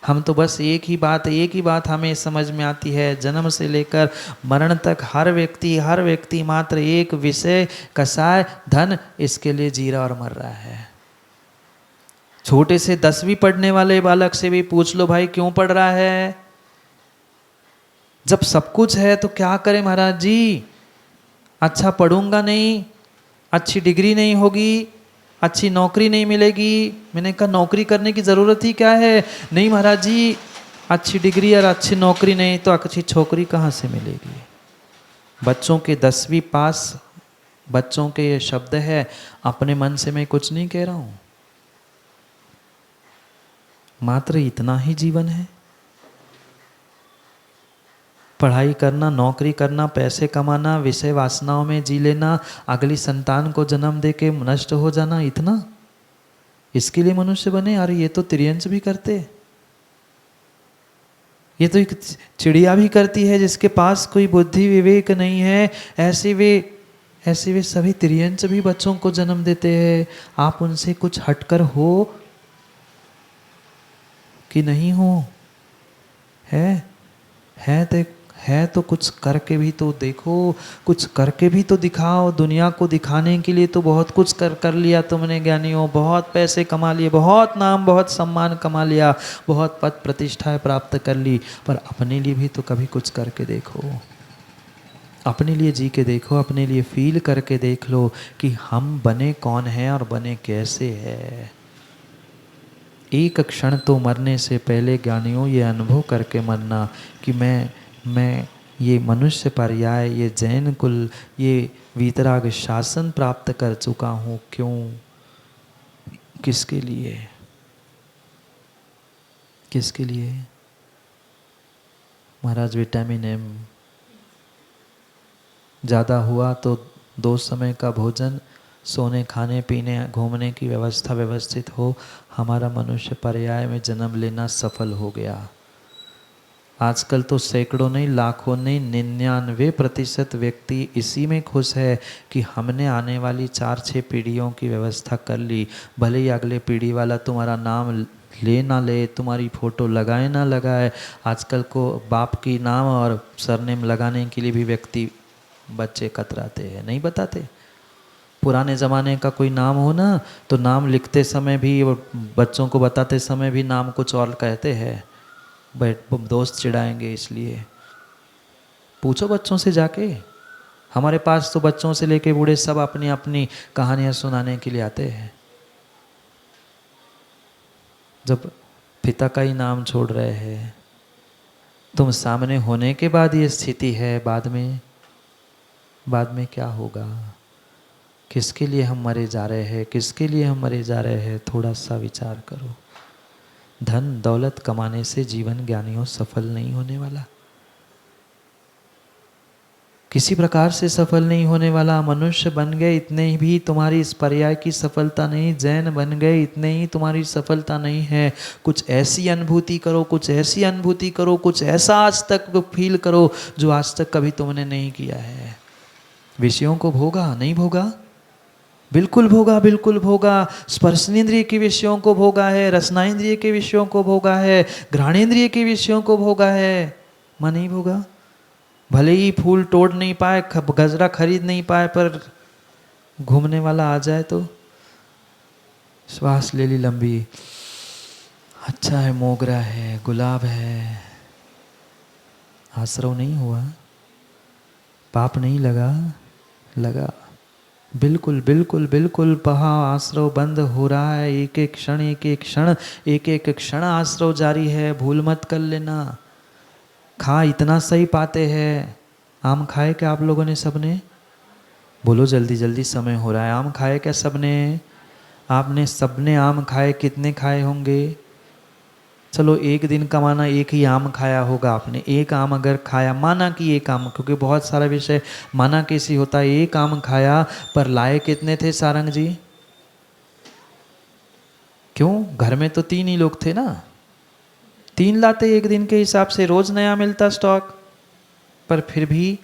हम तो बस एक ही बात हमें समझ में आती है, जन्म से लेकर मरण तक हर व्यक्ति मात्र एक विषय, कसाय, धन, इसके लिए जी रहा और मर रहा है। छोटे से 10वीं पढ़ने वाले बालक से भी पूछ लो भाई क्यों पढ़ रहा है? जब सब कुछ है तो क्या करें महाराज जी? अच्छा पढ़ूंगा नहीं, अच्छी डिग्री नहीं होगी, अच्छी नौकरी नहीं मिलेगी। मैंने कहा नौकरी करने की ज़रूरत ही क्या है? नहीं महाराज जी, अच्छी डिग्री और अच्छी नौकरी नहीं तो अच्छी छोकरी कहाँ से मिलेगी? बच्चों के 10वीं पास बच्चों के ये शब्द है, अपने मन से मैं कुछ नहीं कह रहा हूँ। मात्र इतना ही जीवन है, पढ़ाई करना, नौकरी करना, पैसे कमाना, विषय वासनाओं में जी लेना, अगली संतान को जन्म दे के नष्ट हो जाना, इतना इसके लिए मनुष्य बने? अरे ये तो तिर्यंच भी करते, ये तो एक चिड़िया भी करती है जिसके पास कोई बुद्धि विवेक नहीं है। ऐसे वे सभी तिर्यंच भी बच्चों को जन्म देते हैं। आप उनसे कुछ हटकर हो कि नहीं हो? है तो कुछ करके भी तो देखो, कुछ करके भी तो दिखाओ। दुनिया को दिखाने के लिए तो बहुत कुछ कर लिया तुमने ज्ञानियों, बहुत पैसे कमा लिए, बहुत नाम बहुत सम्मान कमा लिया, बहुत पद प्रतिष्ठाएं प्राप्त कर ली, पर अपने लिए भी तो कभी कुछ करके देखो, अपने लिए जी के देखो, अपने लिए फील करके देख लो कि हम बने कौन हैं और बने कैसे है। एक क्षण तो मरने से पहले ज्ञानियों ये अनुभव करके मरना कि मैं ये मनुष्य पर्याय, ये जैन कुल, ये वीतराग शासन प्राप्त कर चुका हूँ। क्यों? किसके लिए? किसके लिए? महाराज विटामिन एम ज़्यादा हुआ तो 2 समय का भोजन, सोने खाने पीने घूमने की व्यवस्था व्यवस्थित हो, हमारा मनुष्य पर्याय में जन्म लेना सफल हो गया। आजकल तो सैकड़ों नहीं, लाखों नहीं, 99% व्यक्ति इसी में खुश है कि हमने आने वाली 4-6 पीढ़ियों की व्यवस्था कर ली। भले ही अगले पीढ़ी वाला तुम्हारा नाम ले ना ले, तुम्हारी फ़ोटो लगाए ना लगाए। आजकल को बाप की नाम और सरनेम लगाने के लिए भी व्यक्ति, बच्चे कतराते हैं, नहीं बताते। पुराने ज़माने का कोई नाम हो ना तो नाम लिखते समय भी, बच्चों को बताते समय भी नाम कुछ और कहते हैं, दोस्त चिढ़ाएंगे इसलिए। पूछो बच्चों से जाके, हमारे पास तो बच्चों से लेके बूढ़े सब अपनी अपनी कहानियां सुनाने के लिए आते हैं। जब पिता का ही नाम छोड़ रहे हैं, तुम सामने होने के बाद ये स्थिति है, बाद में क्या होगा? किसके लिए हम मरे जा रहे हैं? किसके लिए हम मरे जा रहे हैं? थोड़ा सा विचार करो। धन दौलत कमाने से जीवन ज्ञानियों सफल नहीं होने वाला, किसी प्रकार से सफल नहीं होने वाला। मनुष्य बन गए इतने ही भी तुम्हारी इस पर्याय की सफलता नहीं, जैन बन गए इतने ही तुम्हारी सफलता नहीं है। कुछ ऐसी अनुभूति करो, कुछ ऐसी अनुभूति करो, कुछ ऐसा आज तक फील करो जो आज तक कभी तुमने नहीं किया है। विषयों को भोगा? नहीं भोगा? बिल्कुल भोगा, बिल्कुल भोगा। स्पर्शनेन्द्रिय के विषयों को भोगा है, रसनाइंद्रिय के विषयों को भोगा है, घ्राणेन्द्रिय के विषयों को भोगा है। मां नहीं भोगा? भले ही फूल तोड़ नहीं पाए, गजरा खरीद नहीं पाए, पर घूमने वाला आ जाए तो श्वास ले ली लंबी, अच्छा है, मोगरा है, गुलाब है, आश्रव नहीं हुआ, पाप नहीं लगा? लगा। बिल्कुल बिल्कुल बिल्कुल। पहा आश्रव बंद हो रहा है, एक एक क्षण, एक एक क्षण, एक एक क्षण आश्रव जारी है। भूल मत कर लेना। खा इतना सही पाते हैं। आम खाए क्या आप लोगों ने? सबने बोलो, जल्दी जल्दी, समय हो रहा है। आम खाए क्या सबने? आपने सबने आम खाए? कितने खाए होंगे? चलो एक दिन का माना एक ही आम खाया होगा आपने। एक आम अगर खाया, माना कि एक आम, क्योंकि बहुत सारा विषय माना कैसी होता है। एक आम खाया, पर लाए कितने थे सारंग जी? क्यों? घर में तो 3 ही लोग थे ना। 3 लाते एक दिन के हिसाब से, रोज नया मिलता स्टॉक। पर फिर भी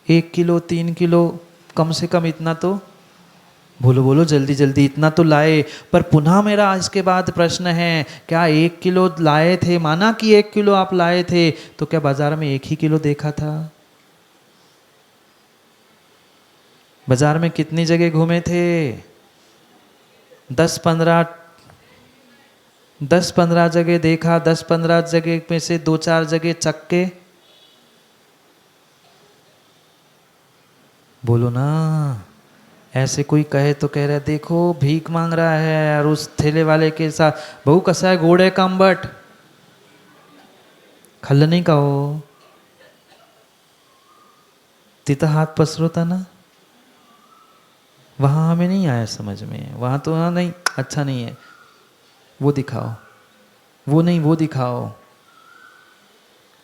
1 किलो 3 किलो कम से कम इतना तो, बोलो बोलो जल्दी जल्दी, इतना तो लाए। पर पुनः मेरा इसके बाद प्रश्न है, क्या 1 किलो लाए थे? माना कि 1 किलो आप लाए थे, तो क्या बाजार में 1 ही किलो देखा था? बाजार में कितनी जगह घूमे थे? 10-15 जगह देखा। 10-15 जगह में से 2-4 जगह चक्के। बोलो ना। ऐसे कोई कहे तो कह रहा है देखो भीख मांग रहा है, और उस ठेले वाले के साथ बहु कसा है, घोड़े काम्बट खल्ल नहीं कहो, तिता हाथ पसरोता ना। वहां हमें नहीं आया समझ में। वहां तो हाँ नहीं, अच्छा नहीं है, वो दिखाओ, वो नहीं, वो दिखाओ।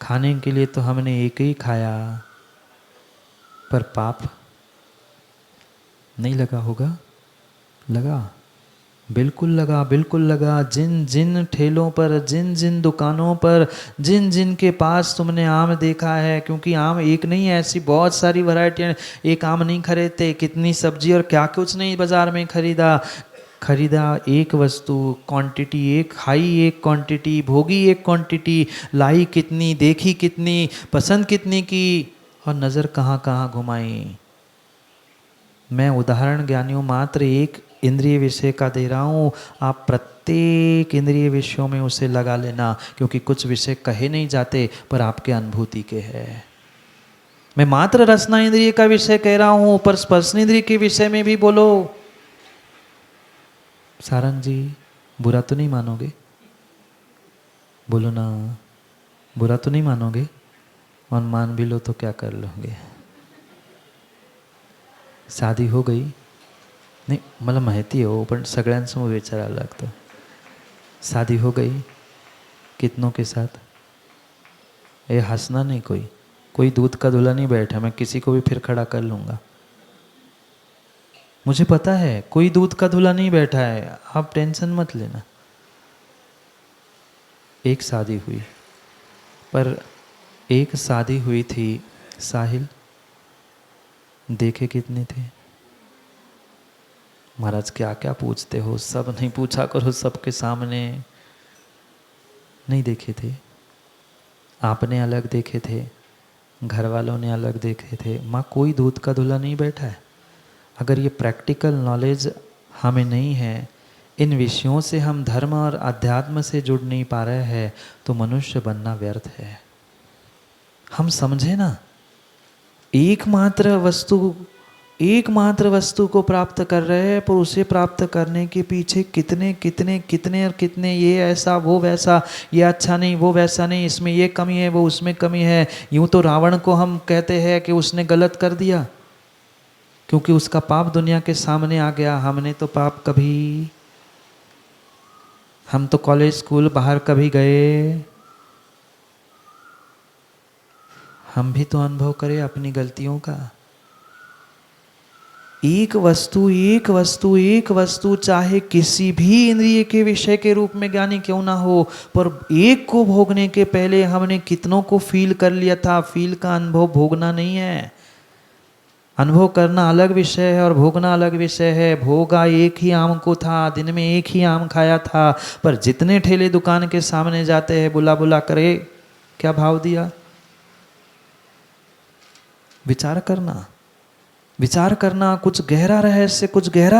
खाने के लिए तो हमने एक ही खाया, पर पाप नहीं लगा होगा? लगा, बिल्कुल लगा, बिल्कुल लगा। जिन जिन ठेलों पर, जिन जिन दुकानों पर, जिन जिन के पास तुमने आम देखा है, क्योंकि आम एक नहीं है, ऐसी बहुत सारी वैरायटियाँ। एक आम नहीं खरीदते, कितनी सब्जी और क्या कुछ नहीं बाजार में खरीदा एक वस्तु, क्वांटिटी एक, खाई एक क्वांटिटी, भोगी एक क्वांटिटी, लाई कितनी, देखी कितनी, पसंद कितनी की, और नज़र कहाँ कहाँ घुमाई। मैं उदाहरण ज्ञानियों मात्र एक इंद्रिय विषय का दे रहा हूँ। आप प्रत्येक इंद्रिय विषयों में उसे लगा लेना, क्योंकि कुछ विषय कहे नहीं जाते पर आपके अनुभूति के हैं। मैं मात्र रसना इंद्रिय का विषय कह रहा हूँ, पर स्पर्शनेन्द्रिय के विषय में भी बोलो। सारंग जी, बुरा तो नहीं मानोगे? बोलो ना, बुरा तो नहीं मानोगे? और मान भी लो तो क्या कर लोगे? शादी हो गई? नाही, मला माहिती आहे हो, पण सगळ्यांसमोर विचारायला लागतं. शादी हो गई? कितनों के साथ? ये हंसना नहीं, कोई दूध का धुला नहीं बैठा, मैं किसी को भी फिर खड़ा कर लूँगा। मुझे पता है कोई दूध का धुला नहीं बैठा है, आप टेंशन मत लेना। एक शादी हुई, पर एक शादी हुई थी साहिल, देखे कितने थे? महाराज क्या क्या पूछते हो, सब नहीं पूछा करो सबके सामने। नहीं देखे थे, आपने अलग देखे थे, घर वालों ने अलग देखे थे। माँ, कोई दूध का धुला नहीं बैठा है। अगर ये प्रैक्टिकल नॉलेज हमें नहीं है, इन विषयों से हम धर्म और अध्यात्म से जुड़ नहीं पा रहे हैं, तो मनुष्य बनना व्यर्थ है। हम समझे ना, एकमात्र वस्तु को प्राप्त कर रहे हैं, पर उसे प्राप्त करने के पीछे कितने कितने कितने और कितने, ये ऐसा वो वैसा, ये अच्छा नहीं वो वैसा नहीं, इसमें ये कमी है वो उसमें कमी है। यूं तो रावण को हम कहते हैं कि उसने गलत कर दिया, क्योंकि उसका पाप दुनिया के सामने आ गया। हमने तो पाप कभी, हम तो कॉलेज स्कूल बाहर कभी गए, हम भी तो अनुभव करें अपनी गलतियों का। एक वस्तु चाहे किसी भी इंद्रिय के विषय के रूप में ज्ञानी क्यों ना हो, पर एक को भोगने के पहले हमने कितनों को फील कर लिया था। फील का अनुभव भोगना नहीं है। अनुभव करना अलग विषय है और भोगना अलग विषय है। भोगा एक ही आम को था, दिन में एक ही आम खाया था, पर जितने ठेले दुकान के सामने जाते हैं बुला बुला करे, क्या भाव दिया? विचार करना कुछ गहरा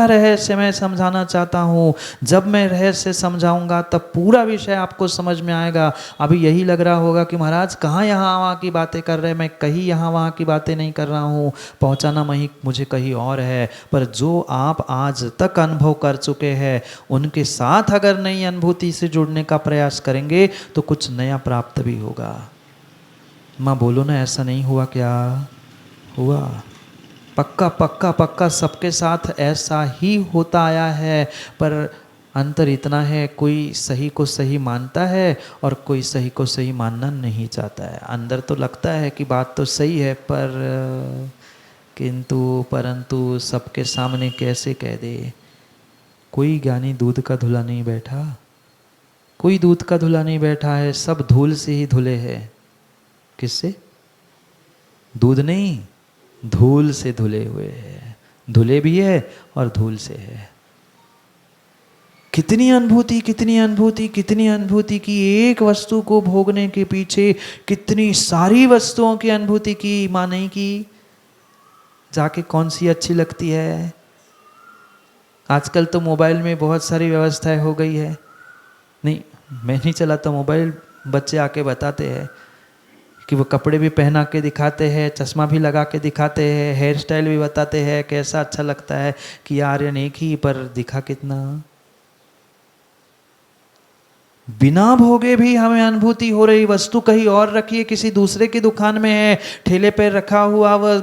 रहस्य मैं समझाना चाहता हूँ। जब मैं रहस्य समझाऊंगा तब पूरा विषय आपको समझ में आएगा। अभी यही लग रहा होगा कि महाराज कहाँ यहाँ वहाँ की बातें कर रहे हैं, मैं कहीं यहाँ वहाँ की बातें नहीं कर रहा हूँ, पहुँचाना मुझे कहीं और है। पर जो आप आज तक अनुभव कर चुके हैं उनके साथ अगर नई अनुभूति से जुड़ने का प्रयास करेंगे तो कुछ नया प्राप्त भी होगा। माँ बोलो ना, ऐसा नहीं हुआ क्या? हुआ। पक्का सबके साथ ऐसा ही होता आया है। पर अंतर इतना है, कोई सही को सही मानता है और कोई सही को सही मानना नहीं चाहता है। अंदर तो लगता है कि बात तो सही है, पर किंतु परंतु सबके सामने कैसे कह दे। कोई ज्ञानी दूध का धुला नहीं बैठा, कोई दूध का धुला नहीं बैठा है, सब धूल से ही धुले हैं। किससे? दूध नहीं, धूल से धुले हुए हैं। धुले भी है और धूल से है। कितनी अनुभूति की एक वस्तु को भोगने के पीछे कितनी सारी वस्तुओं की अनुभूति की। माँ नहीं की, जाके कौन सी अच्छी लगती है। आजकल तो मोबाइल में बहुत सारी व्यवस्थाएं हो गई है। नहीं, मैं नहीं चलाता मोबाइल, बच्चे आके बताते हैं कि वो कपड़े भी पहना के दिखाते हैं, चश्मा भी लगा के दिखाते हैं, हेयर स्टाइल भी बताते हैं, कैसा अच्छा लगता है कि यार ये एक ही, पर दिखा कितना। बिना भोगे भी हमें अनुभूति हो रही। वस्तु कहीं और रखिए, किसी दूसरे की दुकान में है, ठेले पर रखा हुआ वह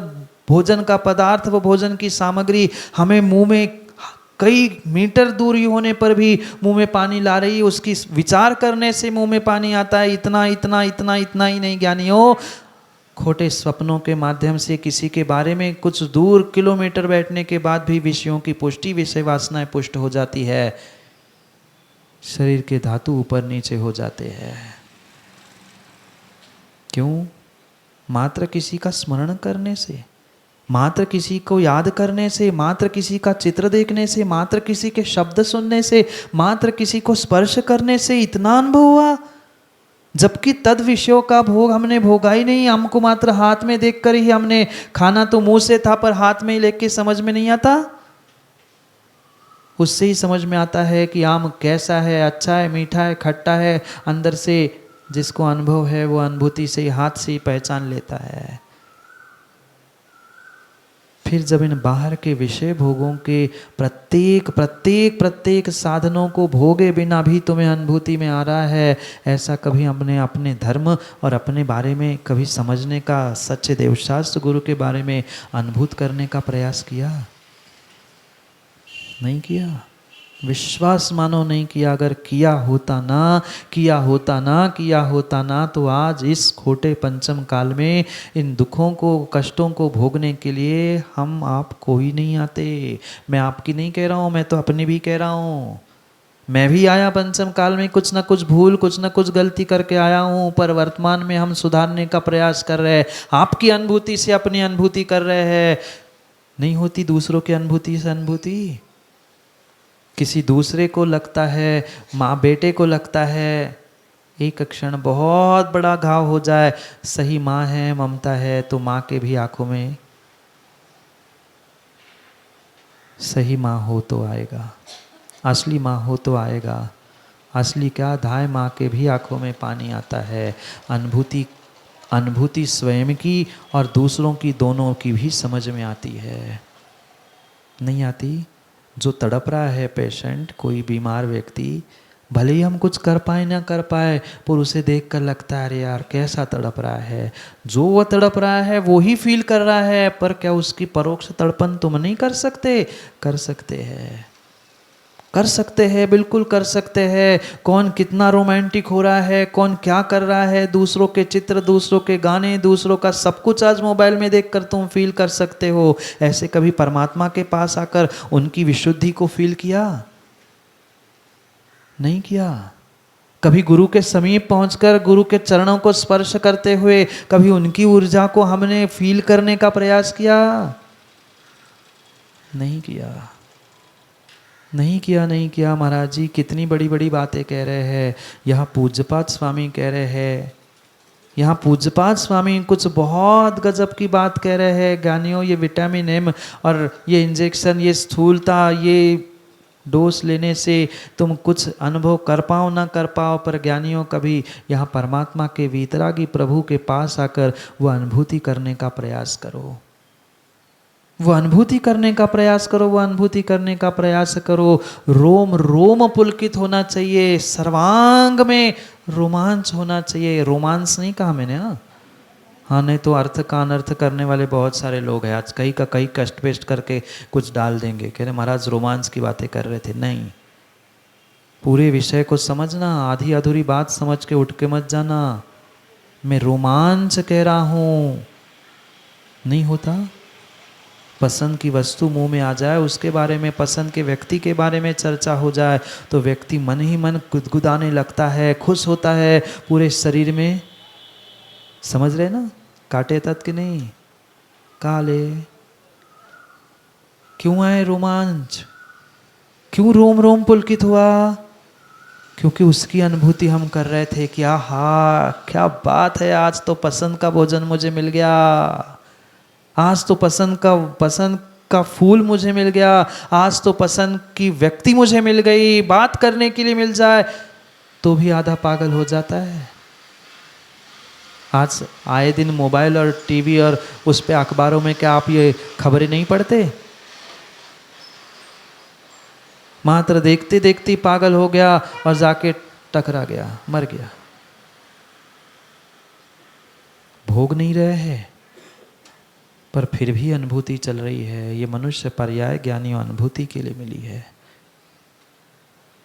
भोजन का पदार्थ, वह भोजन की सामग्री हमें मुंह में कई मीटर दूरी होने पर भी मुंह में पानी ला रही है। उसकी विचार करने से मुंह में पानी आता है। इतना ही नहीं ज्ञानियों, खोटे स्वप्नों के माध्यम से किसी के बारे में कुछ दूर किलोमीटर बैठने के बाद भी विषयों की पुष्टि, विषय वासनाएं पुष्ट हो जाती है। शरीर के धातु ऊपर नीचे हो जाते हैं। क्यों? मात्र किसी का स्मरण करने से, मात्र किसी को याद करने से, मात्र किसी का चित्र देखने से, मात्र किसी के शब्द सुनने से, मात्र किसी को स्पर्श करने से इतना अनुभव हुआ, जबकि तद विषयों का भोग हमने भोगा ही नहीं। हमको मात्र हाथ में देखकर ही हमने, खाना तो मुंह से था पर हाथ में ही लेके समझ में नहीं आता। उससे ही समझ में आता है कि आम कैसा है, अच्छा है, मीठा है, खट्टा है। अंदर से जिसको अनुभव है वो अनुभूति से ही, हाथ से ही पहचान लेता है। फिर जब इन बाहर के विषय भोगों के प्रत्येक साधनों को भोगे बिना भी तुम्हें अनुभूति में आ रहा है, ऐसा कभी हमने अपने धर्म और अपने बारे में कभी समझने का, सच्चे देवशास्त्र गुरु के बारे में अनुभूत करने का प्रयास किया? नहीं किया। विश्वास मानो नहीं किया। अगर किया होता ना तो आज इस खोटे पंचम काल में इन दुखों को, कष्टों को भोगने के लिए हम आप कोई नहीं आते। मैं आपकी नहीं कह रहा हूँ, मैं तो अपनी भी कह रहा हूँ। मैं भी आया पंचम काल में, कुछ ना कुछ भूल, कुछ ना कुछ गलती करके आया हूँ, पर वर्तमान में हम सुधारने का प्रयास कर रहे हैं। आपकी अनुभूति से अपनी अनुभूति कर रहे हैं। नहीं होती दूसरों की अनुभूति से अनुभूति। किसी दूसरे को लगता है, माँ बेटे को लगता है, एक क्षण बहुत बड़ा घाव हो जाए, सही माँ है, ममता है, तो माँ के भी आंखों में सही माँ हो तो आएगा, असली माँ हो तो आएगा। असली क्या, धाय माँ के भी आंखों में पानी आता है। अनुभूति अनुभूति स्वयं की और दूसरों की, दोनों की भी समझ में आती है? नहीं आती? जो तड़प रहा है पेशेंट, कोई बीमार व्यक्ति, भले ही हम कुछ कर पाए ना कर पाए, पर उसे देख कर लगता है अरे यार कैसा तड़प रहा है। जो वह तड़प रहा है वो ही फील कर रहा है, पर क्या उसकी परोक्ष तड़पन तुम नहीं कर सकते? कर सकते हैं, कर सकते हैं, बिल्कुल कर सकते हैं। कौन कितना रोमांटिक हो रहा है, कौन क्या कर रहा है, दूसरों के चित्र, दूसरों के गाने, दूसरों का सब कुछ आज मोबाइल में देखकर तुम फील कर सकते हो। ऐसे कभी परमात्मा के पास आकर उनकी विशुद्धि को फील किया? नहीं किया। कभी गुरु के समीप पहुंचकर गुरु के चरणों को स्पर्श करते हुए कभी उनकी ऊर्जा को हमने फील करने का प्रयास किया? नहीं किया, नहीं किया, नहीं किया। महाराज जी कितनी बड़ी बड़ी बातें कह रहे हैं। यहाँ पूज्यपाद स्वामी कह रहे हैं, यहाँ पूज्यपाद स्वामी कुछ बहुत गजब की बात कह रहे हैं। ज्ञानियों, ये विटामिन एम और ये इंजेक्शन, ये स्थूलता, ये डोज लेने से तुम कुछ अनुभव कर पाओ ना कर पाओ, पर ज्ञानियों कभी यहाँ परमात्मा के वीतरागी प्रभु के पास आकर वह अनुभूति करने का प्रयास करो, वो अनुभूति करने का प्रयास करो, वो अनुभूति करने का प्रयास करो। रोम रोम पुलकित होना चाहिए, सर्वांग में रोमांच होना चाहिए। रोमांस नहीं कहा मैंने, हाँ नहीं तो अर्थ का अनर्थ करने वाले बहुत सारे लोग हैं आज, कहीं का कहीं कष्ट पेस्ट करके कुछ डाल देंगे, कह रहे महाराज रोमांस की बातें कर रहे थे। नहीं, पूरे विषय को समझना, आधी अधूरी बात समझ के उठ के मत जाना। मैं रोमांच कह रहा हूँ, नहीं होता। पसंद की वस्तु मुंह में आ जाए, उसके बारे में, पसंद के व्यक्ति के बारे में चर्चा हो जाए तो व्यक्ति मन ही मन गुदगुदाने लगता है, खुश होता है पूरे शरीर में। समझ रहे ना? काटे तत् कि नहीं? काले क्यों आए रोमांच? क्यों रोम रोम पुलकित हुआ? क्योंकि उसकी अनुभूति हम कर रहे थे कि आहा क्या बात है, आज तो पसंद का भोजन मुझे मिल गया, आज तो पसंद का फूल मुझे मिल गया, आज तो पसंद की व्यक्ति मुझे मिल गई, बात करने के लिए मिल जाए तो भी आधा पागल हो जाता है। आज आए दिन मोबाइल और टीवी और उस पे अखबारों में क्या आप ये खबरें नहीं पढ़ते? मात्र देखते देखते पागल हो गया और जाके टकरा गया, मर गया। भोग नहीं रहे हैं पर फिर भी अनुभूति चल रही है। ये मनुष्य पर्याय ज्ञानियों अनुभूति के लिए मिली है।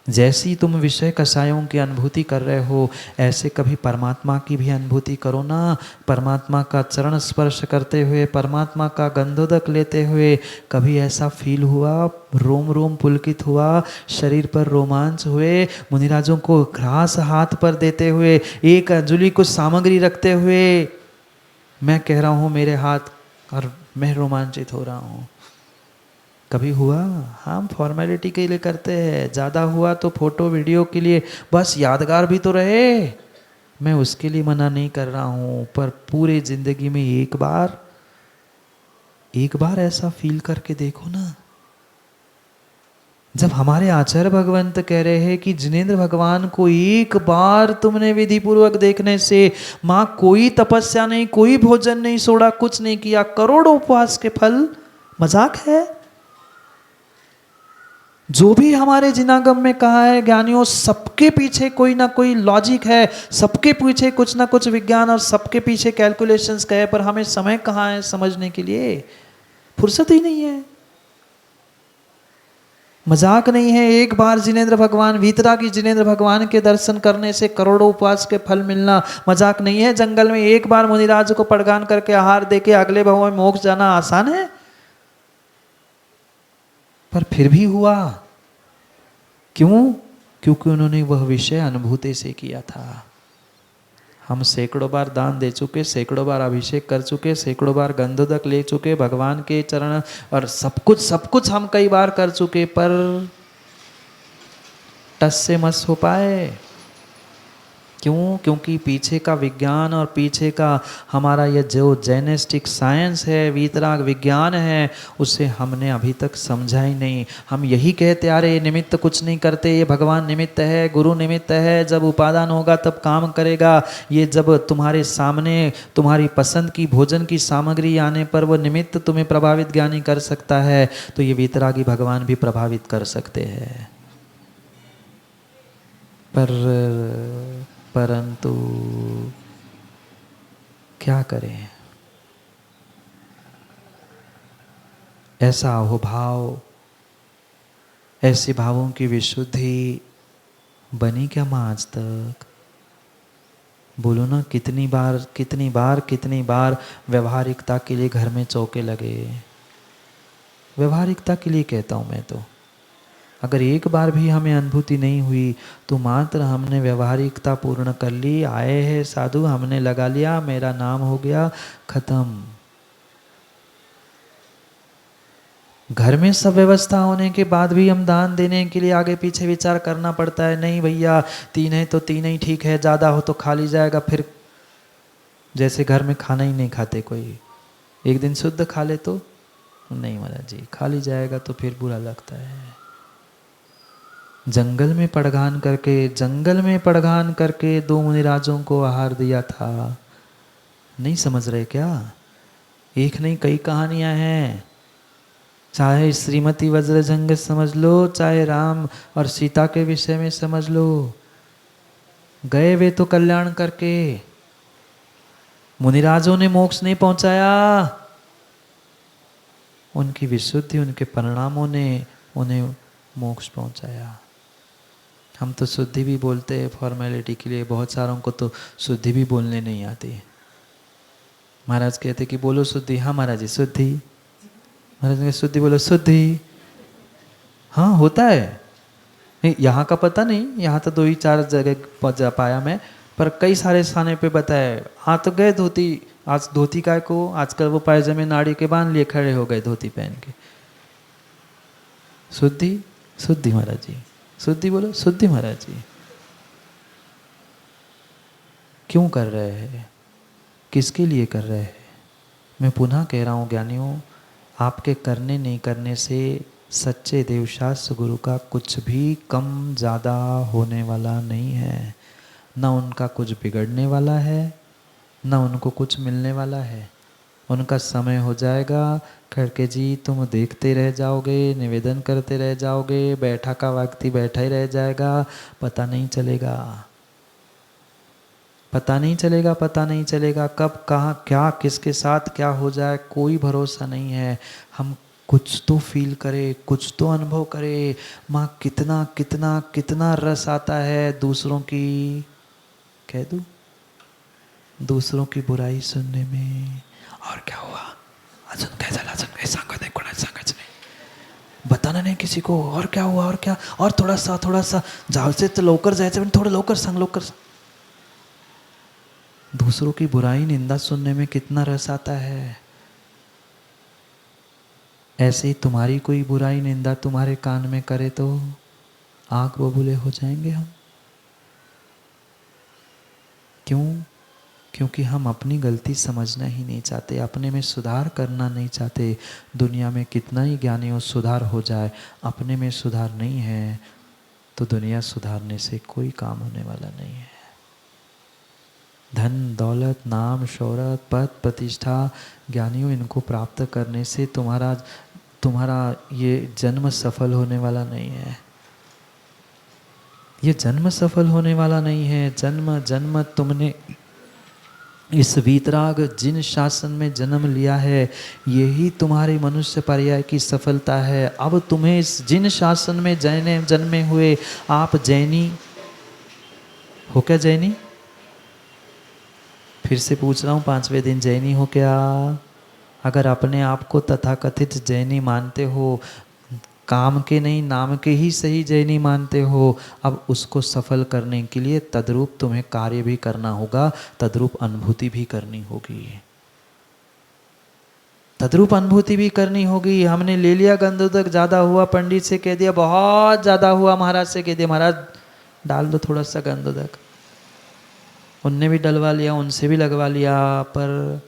जैसी तुम विषय कषायों की अनुभूति कर रहे हो, ऐसे कभी परमात्मा की भी अनुभूति करो ना। परमात्मा का चरण स्पर्श करते हुए, परमात्मा का गंधोदक लेते हुए कभी ऐसा फील हुआ, रोम रोम पुलकित हुआ, शरीर पर रोमांच हुए, मुनिराजों को घास हाथ पर देते हुए, एक अंजुली कुछ सामग्री रखते हुए मैं कह रहा हूँ मेरे हाथ और मैं रोमांचित हो रहा हूँ? कभी हुआ? हम फॉर्मेलिटी के लिए करते हैं, ज़्यादा हुआ तो फोटो वीडियो के लिए, बस यादगार भी तो रहे। मैं उसके लिए मना नहीं कर रहा हूँ, पर पूरे जिंदगी में एक बार ऐसा फील करके देखो ना। जब हमारे आचार्य भगवंत कह रहे हैं कि जिनेंद्र भगवान को एक बार तुमने विधि पूर्वक देखने से, माँ कोई तपस्या नहीं, कोई भोजन नहीं छोड़ा, कुछ नहीं किया, करोड़ों उपवास के फल मजाक है? जो भी हमारे जिनागम में कहा है ज्ञानियों, सबके पीछे कोई ना कोई लॉजिक है, सबके पीछे कुछ ना कुछ विज्ञान और सबके पीछे कैलकुलेशंस का है, पर हमें समय कहाँ है समझने के लिए? फुर्सत ही नहीं है। मजाक नहीं है एक बार जिनेंद्र भगवान, वीतरागी जिनेंद्र भगवान के दर्शन करने से करोड़ों उपवास के फल मिलना मजाक नहीं है। जंगल में एक बार मुनिराज को पड़गान करके आहार देके अगले भाव में मोक्ष जाना आसान है? पर फिर भी हुआ। क्यों? क्योंकि उन्होंने वह विषय अनुभूति से किया था। हम सैकड़ों बार दान दे चुके, सैकड़ों बार अभिषेक कर चुके, सैकड़ों बार गंधोदक ले चुके भगवान के चरण, और सब कुछ हम कई बार कर चुके, पर टस से मस हो पाए। क्यों? क्योंकि पीछे का विज्ञान और पीछे का हमारा ये जो जेनेस्टिक साइंस है, वीतराग विज्ञान है, उसे हमने अभी तक समझा ही नहीं। हम यही कहते आ रहे, ये निमित्त कुछ नहीं करते, ये भगवान निमित्त है, गुरु निमित्त है, जब उपादान होगा तब काम करेगा। ये जब तुम्हारे सामने तुम्हारी पसंद की भोजन की सामग्री आने पर वो निमित्त तुम्हें प्रभावित ज्ञानी कर सकता है, तो ये वीतरागी भगवान भी प्रभावित कर सकते हैं। परंतु क्या करें? ऐसा अहोभाव, ऐसे भावों की विशुद्धि बनी क्या माँ आज तक? बोलो ना, कितनी बार व्यवहारिकता के लिए घर में चौके लगे। व्यवहारिकता के लिए कहता हूँ मैं तो। अगर एक बार भी हमें अनुभूति नहीं हुई तो मात्र हमने व्यवहारिकता पूर्ण कर ली। आए हैं साधु, हमने लगा लिया, मेरा नाम हो गया, खत्म। घर में सब व्यवस्था होने के बाद भी हम दान देने के लिए आगे पीछे विचार करना पड़ता है। नहीं भैया, 3 है तो 3 ही ठीक है, ज़्यादा हो तो खा ली जाएगा। फिर जैसे घर में खाना ही नहीं खाते कोई, एक दिन शुद्ध खा ले तो नहीं महाराज जी, खा ली जाएगा तो फिर बुरा लगता है। जंगल में पड़गान करके 2 मुनिराजों को आहार दिया था। नहीं समझ रहे क्या? एक नहीं कई कहानियां हैं। चाहे श्रीमती वज्रजंग समझ लो, चाहे राम और सीता के विषय में समझ लो। गए वे तो कल्याण करके, मुनिराजों ने मोक्ष नहीं पहुंचाया। उनकी विशुद्धि, उनके परिणामों ने उन्हें मोक्ष पहुंचाया। हम तो शुद्धि भी बोलते हैं फॉर्मेलिटी के लिए, बहुत सारों को तो शुद्धि भी बोलने नहीं आती। महाराज कहते कि बोलो शुद्धि। हाँ महाराज जी शुद्धि। महाराज ने शुद्धि बोलो, शुद्धि। हाँ होता है, यहाँ का पता नहीं, यहाँ तो 2-4 जगह जा पाया मैं, पर कई सारे स्थाने पे बताया। हाँ तो गए धोती, आज धोती काय को, आजकल वो पायजामे नाड़ी के बांध लिए खड़े हो गए धोती पहन के। शुद्धि, शुद्धि महाराज जी, शुद्धि बोलो, शुद्धि महाराज जी। क्यों कर रहे हैं? किसके लिए कर रहे हैं? मैं पुनः कह रहा हूँ ज्ञानियों, आपके करने नहीं करने से सच्चे देवशास्त्र गुरु का कुछ भी कम ज़्यादा होने वाला नहीं है। न उनका कुछ बिगड़ने वाला है, न उनको कुछ मिलने वाला है। उनका समय हो जाएगा, खड़के जी तुम देखते रह जाओगे, निवेदन करते रह जाओगे, बैठा का व्यक्ति बैठा ही रह जाएगा, पता नहीं चलेगा, पता नहीं चलेगा, पता नहीं चलेगा कब कहाँ क्या किसके साथ क्या हो जाए, कोई भरोसा नहीं है। हम कुछ तो फील करें, कुछ तो अनुभव करें। माँ कितना कितना कितना रस आता है दूसरों की, कह दूँ, दूसरों की बुराई सुनने में। और क्या हुआ, अजून काय झालं, अजून काही सांगत नाही, कोणाला सांगायचं नाही, बताना नहीं किसी को। और क्या हुआ, और क्या, और थोड़ा सा जायचं तर लवकर जायचं, पण थोडं लवकर सांग, लवकर सांग। दूसरों की बुराई निंदा सुनने में कितना रस आता है। ऐसे ही तुम्हारी कोई बुराई निंदा तुम्हारे कान में करे तो आंख बबूले हो जाएंगे हम। क्यों? क्योंकि हम अपनी गलती समझना ही नहीं चाहते, अपने में सुधार करना नहीं चाहते। दुनिया में कितना ही ज्ञानियों सुधार हो जाए, अपने में सुधार नहीं है तो दुनिया सुधारने से कोई काम होने वाला नहीं है। धन दौलत नाम शौहरत पद प्रतिष्ठा ज्ञानियों, इनको प्राप्त करने से तुम्हारा ये जन्म सफल होने वाला नहीं है। ये जन्म सफल होने वाला नहीं है। जन्म जन्म तुमने इस वीतराग जिन शासन में जन्म लिया है, यही तुम्हारे मनुष्य पर्याय की सफलता है। अब तुम्हें इस जिन शासन में जन्मे हुए आप जैनी हो क्या? जैनी, फिर से पूछ रहा हूँ, 5वें दिन जैनी हो क्या? अगर अपने आप को तथाकथित जैनी मानते हो, काम के नहीं नाम के ही सही जैनी मानते हो, अब उसको सफल करने के लिए तद्रूप तुम्हें कार्य भी करना होगा, तद्रूप अनुभूति भी करनी होगी, तद्रूप अनुभूति भी करनी होगी। हमने ले लिया गंधोदक, ज़्यादा हुआ, पंडित से कह दिया बहुत ज़्यादा हुआ, महाराज से कह दिया महाराज डाल दो थोड़ा सा गंधोदक, उनने भी डलवा लिया, उनसे भी लगवा लिया, पर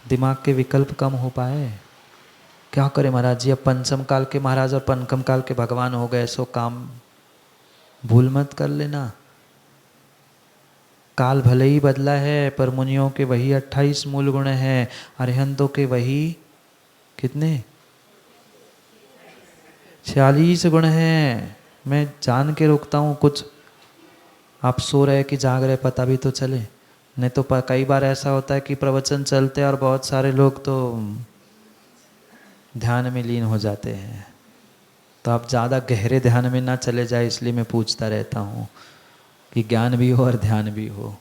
दिमाग के विकल्प कम हो पाए। क्या करें महाराज जी, अब पंचम काल के महाराज और पंचम काल के भगवान हो गए, सो काम भूल मत कर लेना। काल भले ही बदला है पर मुनियों के वही 28 मूल गुण हैं, अरिहंतों के वही कितने 46 गुण हैं। मैं जान के रोकता हूँ, कुछ आप सो रहे कि जाग रहे पता भी तो चले, नहीं तो कई बार ऐसा होता है कि प्रवचन चलते और बहुत सारे लोग तो ध्यान में लीन हो जाते हैं। तो आप ज़्यादा गहरे ध्यान में ना चले जाए, इसलिए मैं पूछता रहता हूँ कि ज्ञान भी हो और ध्यान भी हो,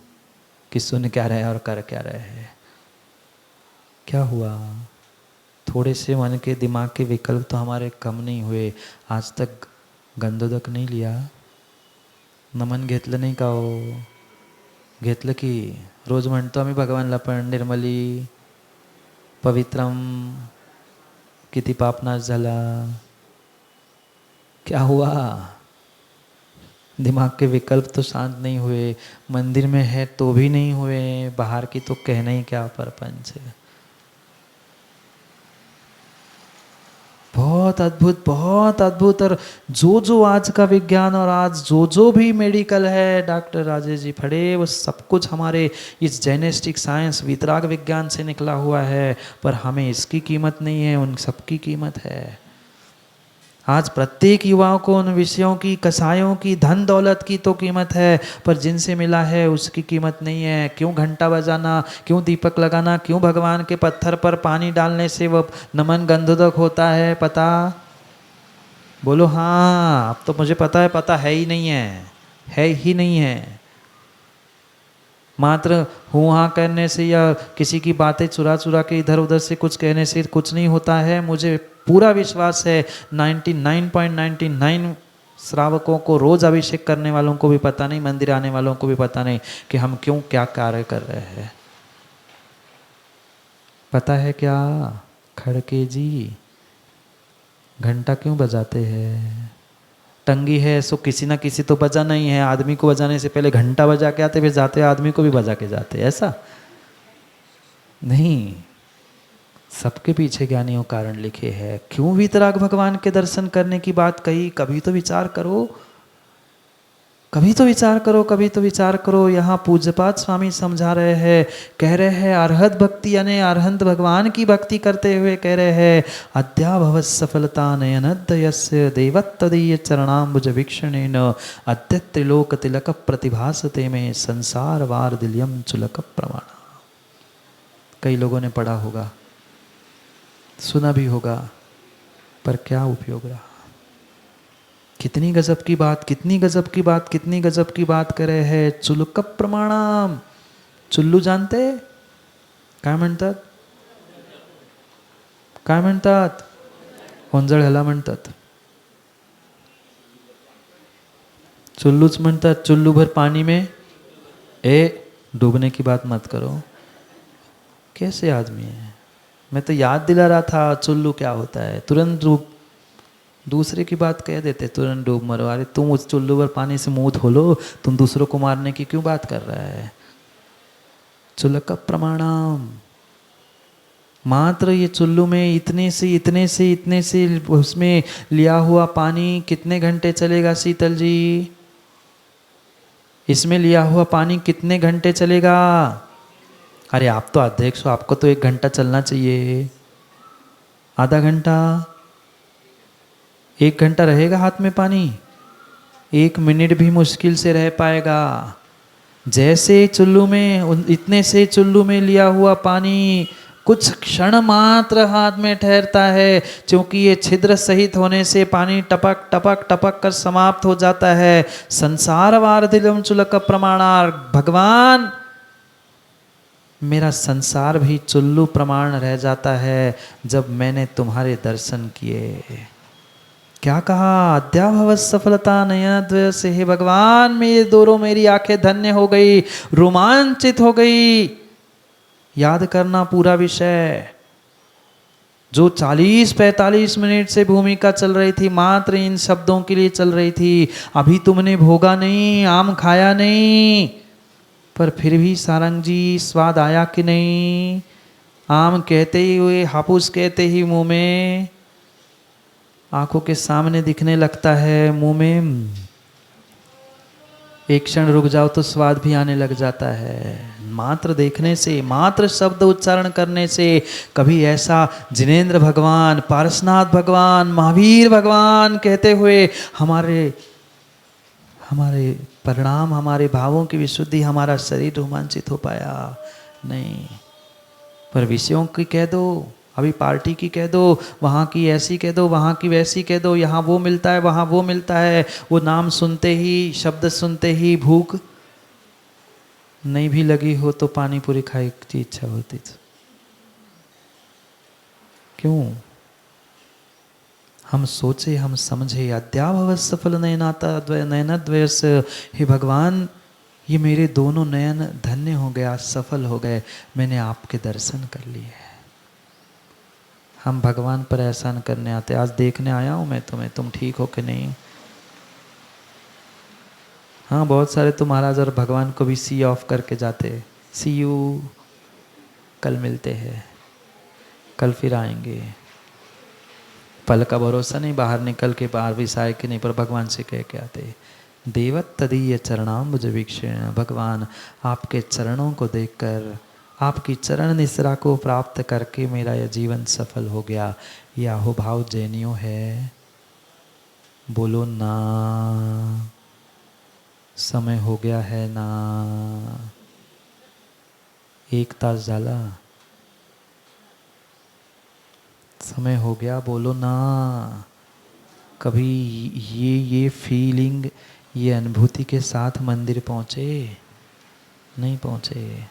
कि सुन क्या रहे और कर क्या रहे हैं। क्या हुआ, थोड़े से मन के दिमाग के विकल्प तो हमारे कम नहीं हुए। आज तक गंधोदक नहीं लिया, नमन घेतलं नाही का हो? घेतलं की रोज म्हणतो आम्ही भगवानला, पण निर्मली पवित्रम, किती पापनाश झाला। क्या हुआ, दिमाग के विकल्प तो शांत नहीं हुए, मंदिर में है तो भी नहीं हुए, बाहर की तो कहना ही क्या परपंच है। बहुत अद्भुत, बहुत अद्भुत। और जो जो आज का विज्ञान और आज जो जो भी मेडिकल है, डॉक्टर राजेश जी फड़े, वो सब कुछ हमारे इस जेनेटिक साइंस वितराग विज्ञान से निकला हुआ है, पर हमें इसकी कीमत नहीं है, उन सबकी कीमत है। आज प्रत्येक युवाओं को उन विषयों की, कसायों की, धन दौलत की तो कीमत है, पर जिनसे मिला है उसकी कीमत नहीं है। क्यों घंटा बजाना, क्यों दीपक लगाना, क्यों भगवान के पत्थर पर पानी डालने से वो नमन गंधोदक होता है, पता? बोलो हाँ। अब तो मुझे पता है, पता है ही नहीं है ही नहीं है। मात्र हूँ हाँ करने से या किसी की बातें चुरा चुरा के इधर उधर से कुछ कहने से कुछ नहीं होता है। मुझे पूरा विश्वास है 99.99 श्रावकों को, रोज अभिषेक करने वालों को भी पता नहीं, मंदिर आने वालों को भी पता नहीं कि हम क्यों क्या कार्य कर रहे हैं। पता है क्या खड़के जी, घंटा क्यों बजाते हैं? टंगी है सो किसी ना किसी तो बजाना ही है। आदमी को बजाने से पहले घंटा बजा के आते, फिर जाते आदमी को भी बजा के जाते, ऐसा नहीं। सबके पीछे ज्ञानियों कारण लिखे हैं। क्यों वीतराग भगवान के दर्शन करने की बात कही? कभी तो विचार करो, कभी तो विचार करो, कभी तो विचार करो। यहाँ पूज्यपाद स्वामी समझा रहे हैं, कह रहे हैं अरहत भक्ति यानी अरहंत भगवान की भक्ति करते हुए कह रहे हैं अद्याभवत् सफलता नयनद्वयस्य देवत्तदीय चरणाम्बुज वीक्षणेन अद्य त्रिलोक तिलक प्रतिभासते में संसार वार दिल्यम चुलक प्रमाण। कई लोगों ने पढ़ा होगा, सुना भी होगा, पर क्या उपयोग रहा? कितनी गजब की बात, कितनी गजब की बात, कितनी गजब की बात करे है। चुलक प्रमाणम, चुल्लू जानते काय म्हणतात? काय म्हणतात? ओंजळ ह्याला म्हणतात, चुल्लूच म्हणतात। चुल्लू भर पानी में डूबने की बात मत करो। कैसे आदमी है? मैं तो याद दिला रहा था चुल्लू क्या होता है, तुरंत डूब, दूसरे की बात कह देते तुरंत डूब मरो। अरे तुम उस चुल्लू पर पानी से मुंह धो, तुम दूसरों को मारने की क्यों बात कर रहा है? चुलक प्रमाणम, मात्र ये चुल्लू में इतने से उसमें लिया हुआ पानी कितने घंटे चलेगा शीतल जी? इसमें लिया हुआ पानी कितने घंटे चलेगा? अरे आप तो अध्यक्ष हो, आपको तो 1 घंटा चलना चाहिए, आधा घंटा, 1 घंटा रहेगा हाथ में पानी? 1 मिनट भी मुश्किल से रह पाएगा। जैसे चुल्लू में, इतने से चुल्लू में लिया हुआ पानी कुछ क्षण मात्र हाथ में ठहरता है, क्योंकि ये छिद्र सहित होने से पानी टपक टपक टपक कर समाप्त हो जाता है। संसार वार दिलम चुलक प्रमाणार, भगवान मेरा संसार भी चुल्लू प्रमाण रह जाता है जब मैंने तुम्हारे दर्शन किए। क्या कहा? अद्याभवत् सफलता नयनद्वय से, हे भगवान मेरे दोनों, मेरी आंखें धन्य हो गई, रोमांचित हो गई। याद करना पूरा विषय, जो 40-45 मिनट से भूमिका चल रही थी मात्र इन शब्दों के लिए चल रही थी, अभी तुमने भोगा नहीं, आम खाया नहीं, पर फिर भी सारंग जी स्वाद आया कि नहीं? आम कहते ही हुए, हापुस कहते ही मुंह में, आंखों के सामने दिखने लगता है, मुंह में एक क्षण रुक जाओ तो स्वाद भी आने लग जाता है। मात्र देखने से, मात्र शब्द उच्चारण करने से। कभी ऐसा जिनेंद्र भगवान, पारसनाथ भगवान, महावीर भगवान कहते हुए हमारे हमारे परिणाम, हमारे भावों की विशुद्धि, हमारा शरीर रोमांचित हो पाया नहीं। पर विषयों की कह दो, अभी पार्टी की कह दो, वहाँ की ऐसी कह दो, वहाँ की वैसी कह दो, यहाँ वो मिलता है, वहाँ वो मिलता है, वो नाम सुनते ही, शब्द सुनते ही भूख नहीं भी लगी हो तो पानी पूरी खाने की इच्छा होती थी। क्यों? हम सोचे, हम समझे, अद्याभव सफल नयनाता नयनद्वयस, हे भगवान ये मेरे दोनों नयन धन्य हो गया, सफल हो गए, मैंने आपके दर्शन कर लिए। हम भगवान पर एहसान करने आते, आज देखने आया हूँ मैं तुम्हें, तुम ठीक हो कि नहीं। हाँ, बहुत सारे तो महाराज और भगवान को भी सी ऑफ करके जाते, सी यू, कल मिलते हैं, कल फिर आएंगे। पल का भरोसा नहीं, बाहर निकल के बाहर भी साय कि नहीं, पर भगवान से कह के आते, देवत तदीय चरणाम्बुज वीक्षण, भगवान आपके चरणों को देखकर, आपकी चरण निसरा को प्राप्त करके मेरा यह जीवन सफल हो गया। यह अहोभाव जैनियों है, बोलो ना, समय हो गया है ना, 1 तास झाला, समय हो गया, बोलो ना। कभी ये फीलिंग, ये अनुभूति के साथ मंदिर पहुँचे? नहीं पहुँचे,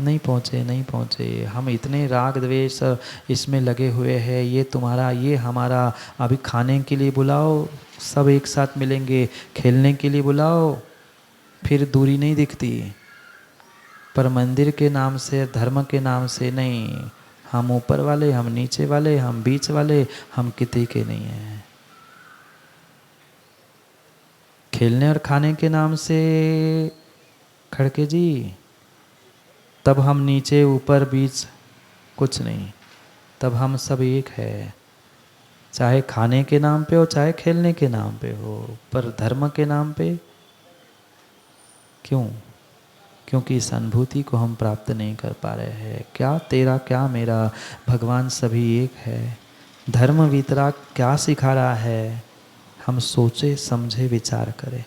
नहीं पहुँचे, नहीं पहुँचे। हम इतने राग द्वेष इसमें लगे हुए हैं, ये तुम्हारा, ये हमारा। अभी खाने के लिए बुलाओ, सब एक साथ मिलेंगे, खेलने के लिए बुलाओ, फिर दूरी नहीं दिखती। पर मंदिर के नाम से, धर्म के नाम से नहीं, हम ऊपर वाले, हम नीचे वाले, हम बीच वाले, हम किसी के नहीं हैं। खेलने और खाने के नाम से खड़के जी, तब हम नीचे ऊपर बीच कुछ नहीं, तब हम सब एक है। चाहे खाने के नाम पे हो, चाहे खेलने के नाम पे हो, पर धर्म के नाम पे क्यों? क्योंकि इस अनुभूति को हम प्राप्त नहीं कर पा रहे हैं। क्या तेरा क्या मेरा, भगवान सभी एक है। धर्म वितराग क्या सिखा रहा है? हम सोचे समझे विचार करें।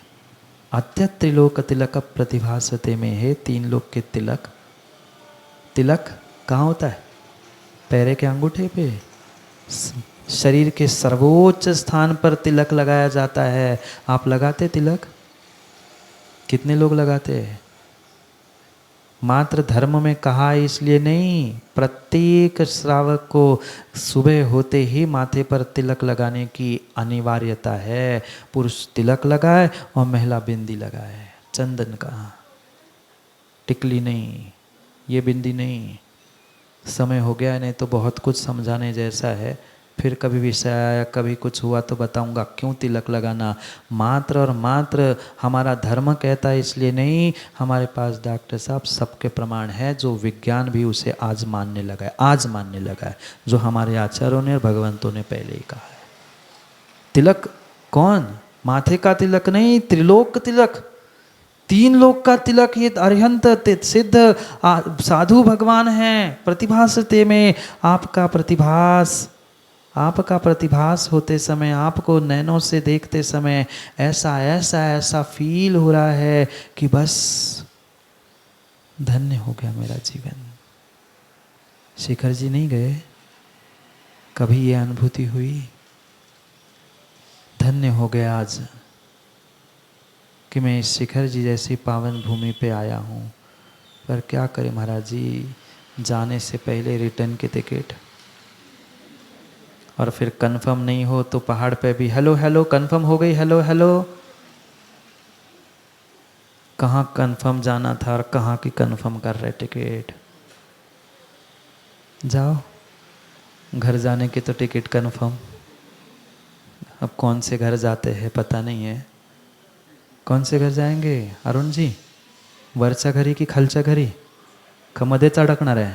अत्य त्रिलोक तिलक प्रतिभासते में है, 3 लोक के तिलक। तिलक कहाँ होता है? पैरे के अंगूठे पे, शरीर के सर्वोच्च स्थान पर तिलक लगाया जाता है। आप लगाते तिलक? कितने लोग लगाते हैं? मात्र धर्म में कहा इसलिए नहीं, प्रत्येक श्रावक को सुबह होते ही माथे पर तिलक लगाने की अनिवार्यता है। पुरुष तिलक लगाए और महिला बिंदी लगाए। चंदन का, टिकली नहीं, ये बिंदी नहीं। समय हो गया, नहीं तो बहुत कुछ समझाने जैसा है। फिर कभी विषय आया, कभी कुछ हुआ तो बताऊंगा क्यों तिलक लगाना। मात्र और मात्र हमारा धर्म कहता है इसलिए नहीं, हमारे पास डॉक्टर साहब सबके प्रमाण है, जो विज्ञान भी उसे आज मानने लगा है, आज मानने लगा है, जो हमारे आचार्यों ने और भगवंतों ने पहले ही कहा है। तिलक कौन? माथे का तिलक नहीं, त्रिलोक तिलक, 3 लोक का तिलक। ये अरिहंत सिद्ध साधु भगवान हैं। प्रतिभासते में आपका प्रतिभास, आपका प्रतिभास होते समय, आपको नैनों से देखते समय ऐसा ऐसा ऐसा फील हो रहा है कि बस धन्य हो गया मेरा जीवन। शेखर जी नहीं गए? कभी ये अनुभूति हुई? धन्य हो गया आज कि मैं इस शिखर जी जैसी पावन भूमि पे आया हूँ। पर क्या करें महाराज जी, जाने से पहले रिटर्न की टिकट, और फिर कंफर्म नहीं हो तो पहाड़ पे भी हेलो हेलो कंफर्म हो गई, हेलो हेलो। कहाँ कंफर्म जाना था और कहाँ की कंफर्म कर रहे टिकट। जाओ घर जाने की तो टिकट कन्फर्म। अब कौन से घर जाते हैं पता नहीं है। कौन से घर जाएंगे अरुण जी? वरच्या घरी की खालच्या घरी? का मध्येच अडकणार आहे?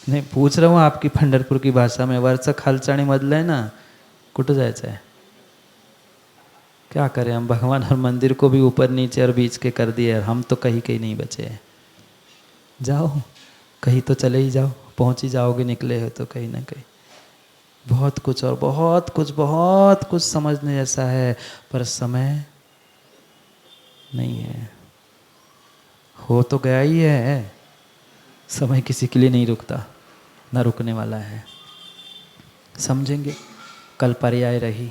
नहीं, पूछ रहा हूँ आपकी पंढरपुर की भाषा में। वरचं खालचं आणि मधलं आहे ना, कुठं जायचं है? क्या करें हम, भगवान और मंदिर को भी ऊपर नीचे और बीच के कर दिए, और हम तो कहीं कहीं नहीं बचे हैं। जाओ, कहीं तो चले ही जाओ, पहुँच ही जाओगे, निकले हो तो कहीं ना कहीं। बहुत कुछ और बहुत कुछ समझने जैसा है, पर समय नहीं है। हो तो गया ही है, समय किसी के लिए नहीं रुकता, ना रुकने वाला है। समझेंगे, कल पर्याय रही,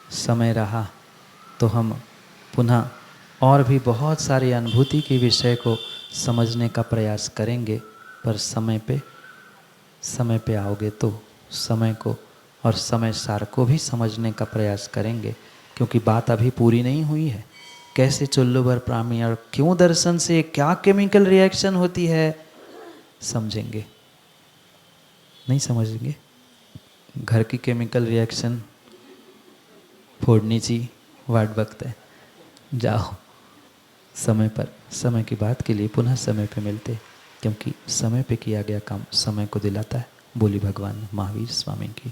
समय रहा, तो हम पुनः और भी बहुत सारी अनुभूति के विषय को समझने का प्रयास करेंगे। पर समय पे आओगे तो समय को और समय सार को भी समझने का प्रयास करेंगे, क्योंकि बात अभी पूरी नहीं हुई है। कैसे चुल्लुभर प्राणी और क्यों दर्शन से क्या केमिकल रिएक्शन होती है, समझेंगे। नहीं समझेंगे, घर की केमिकल रिएक्शन फोड़नीची वाट बघते। जाओ समय पर, समय की बात के लिए पुनः समय पे मिलते, क्योंकि समय पे किया गया काम समय को दिलाता है। बोली भगवान महावीर स्वामी की।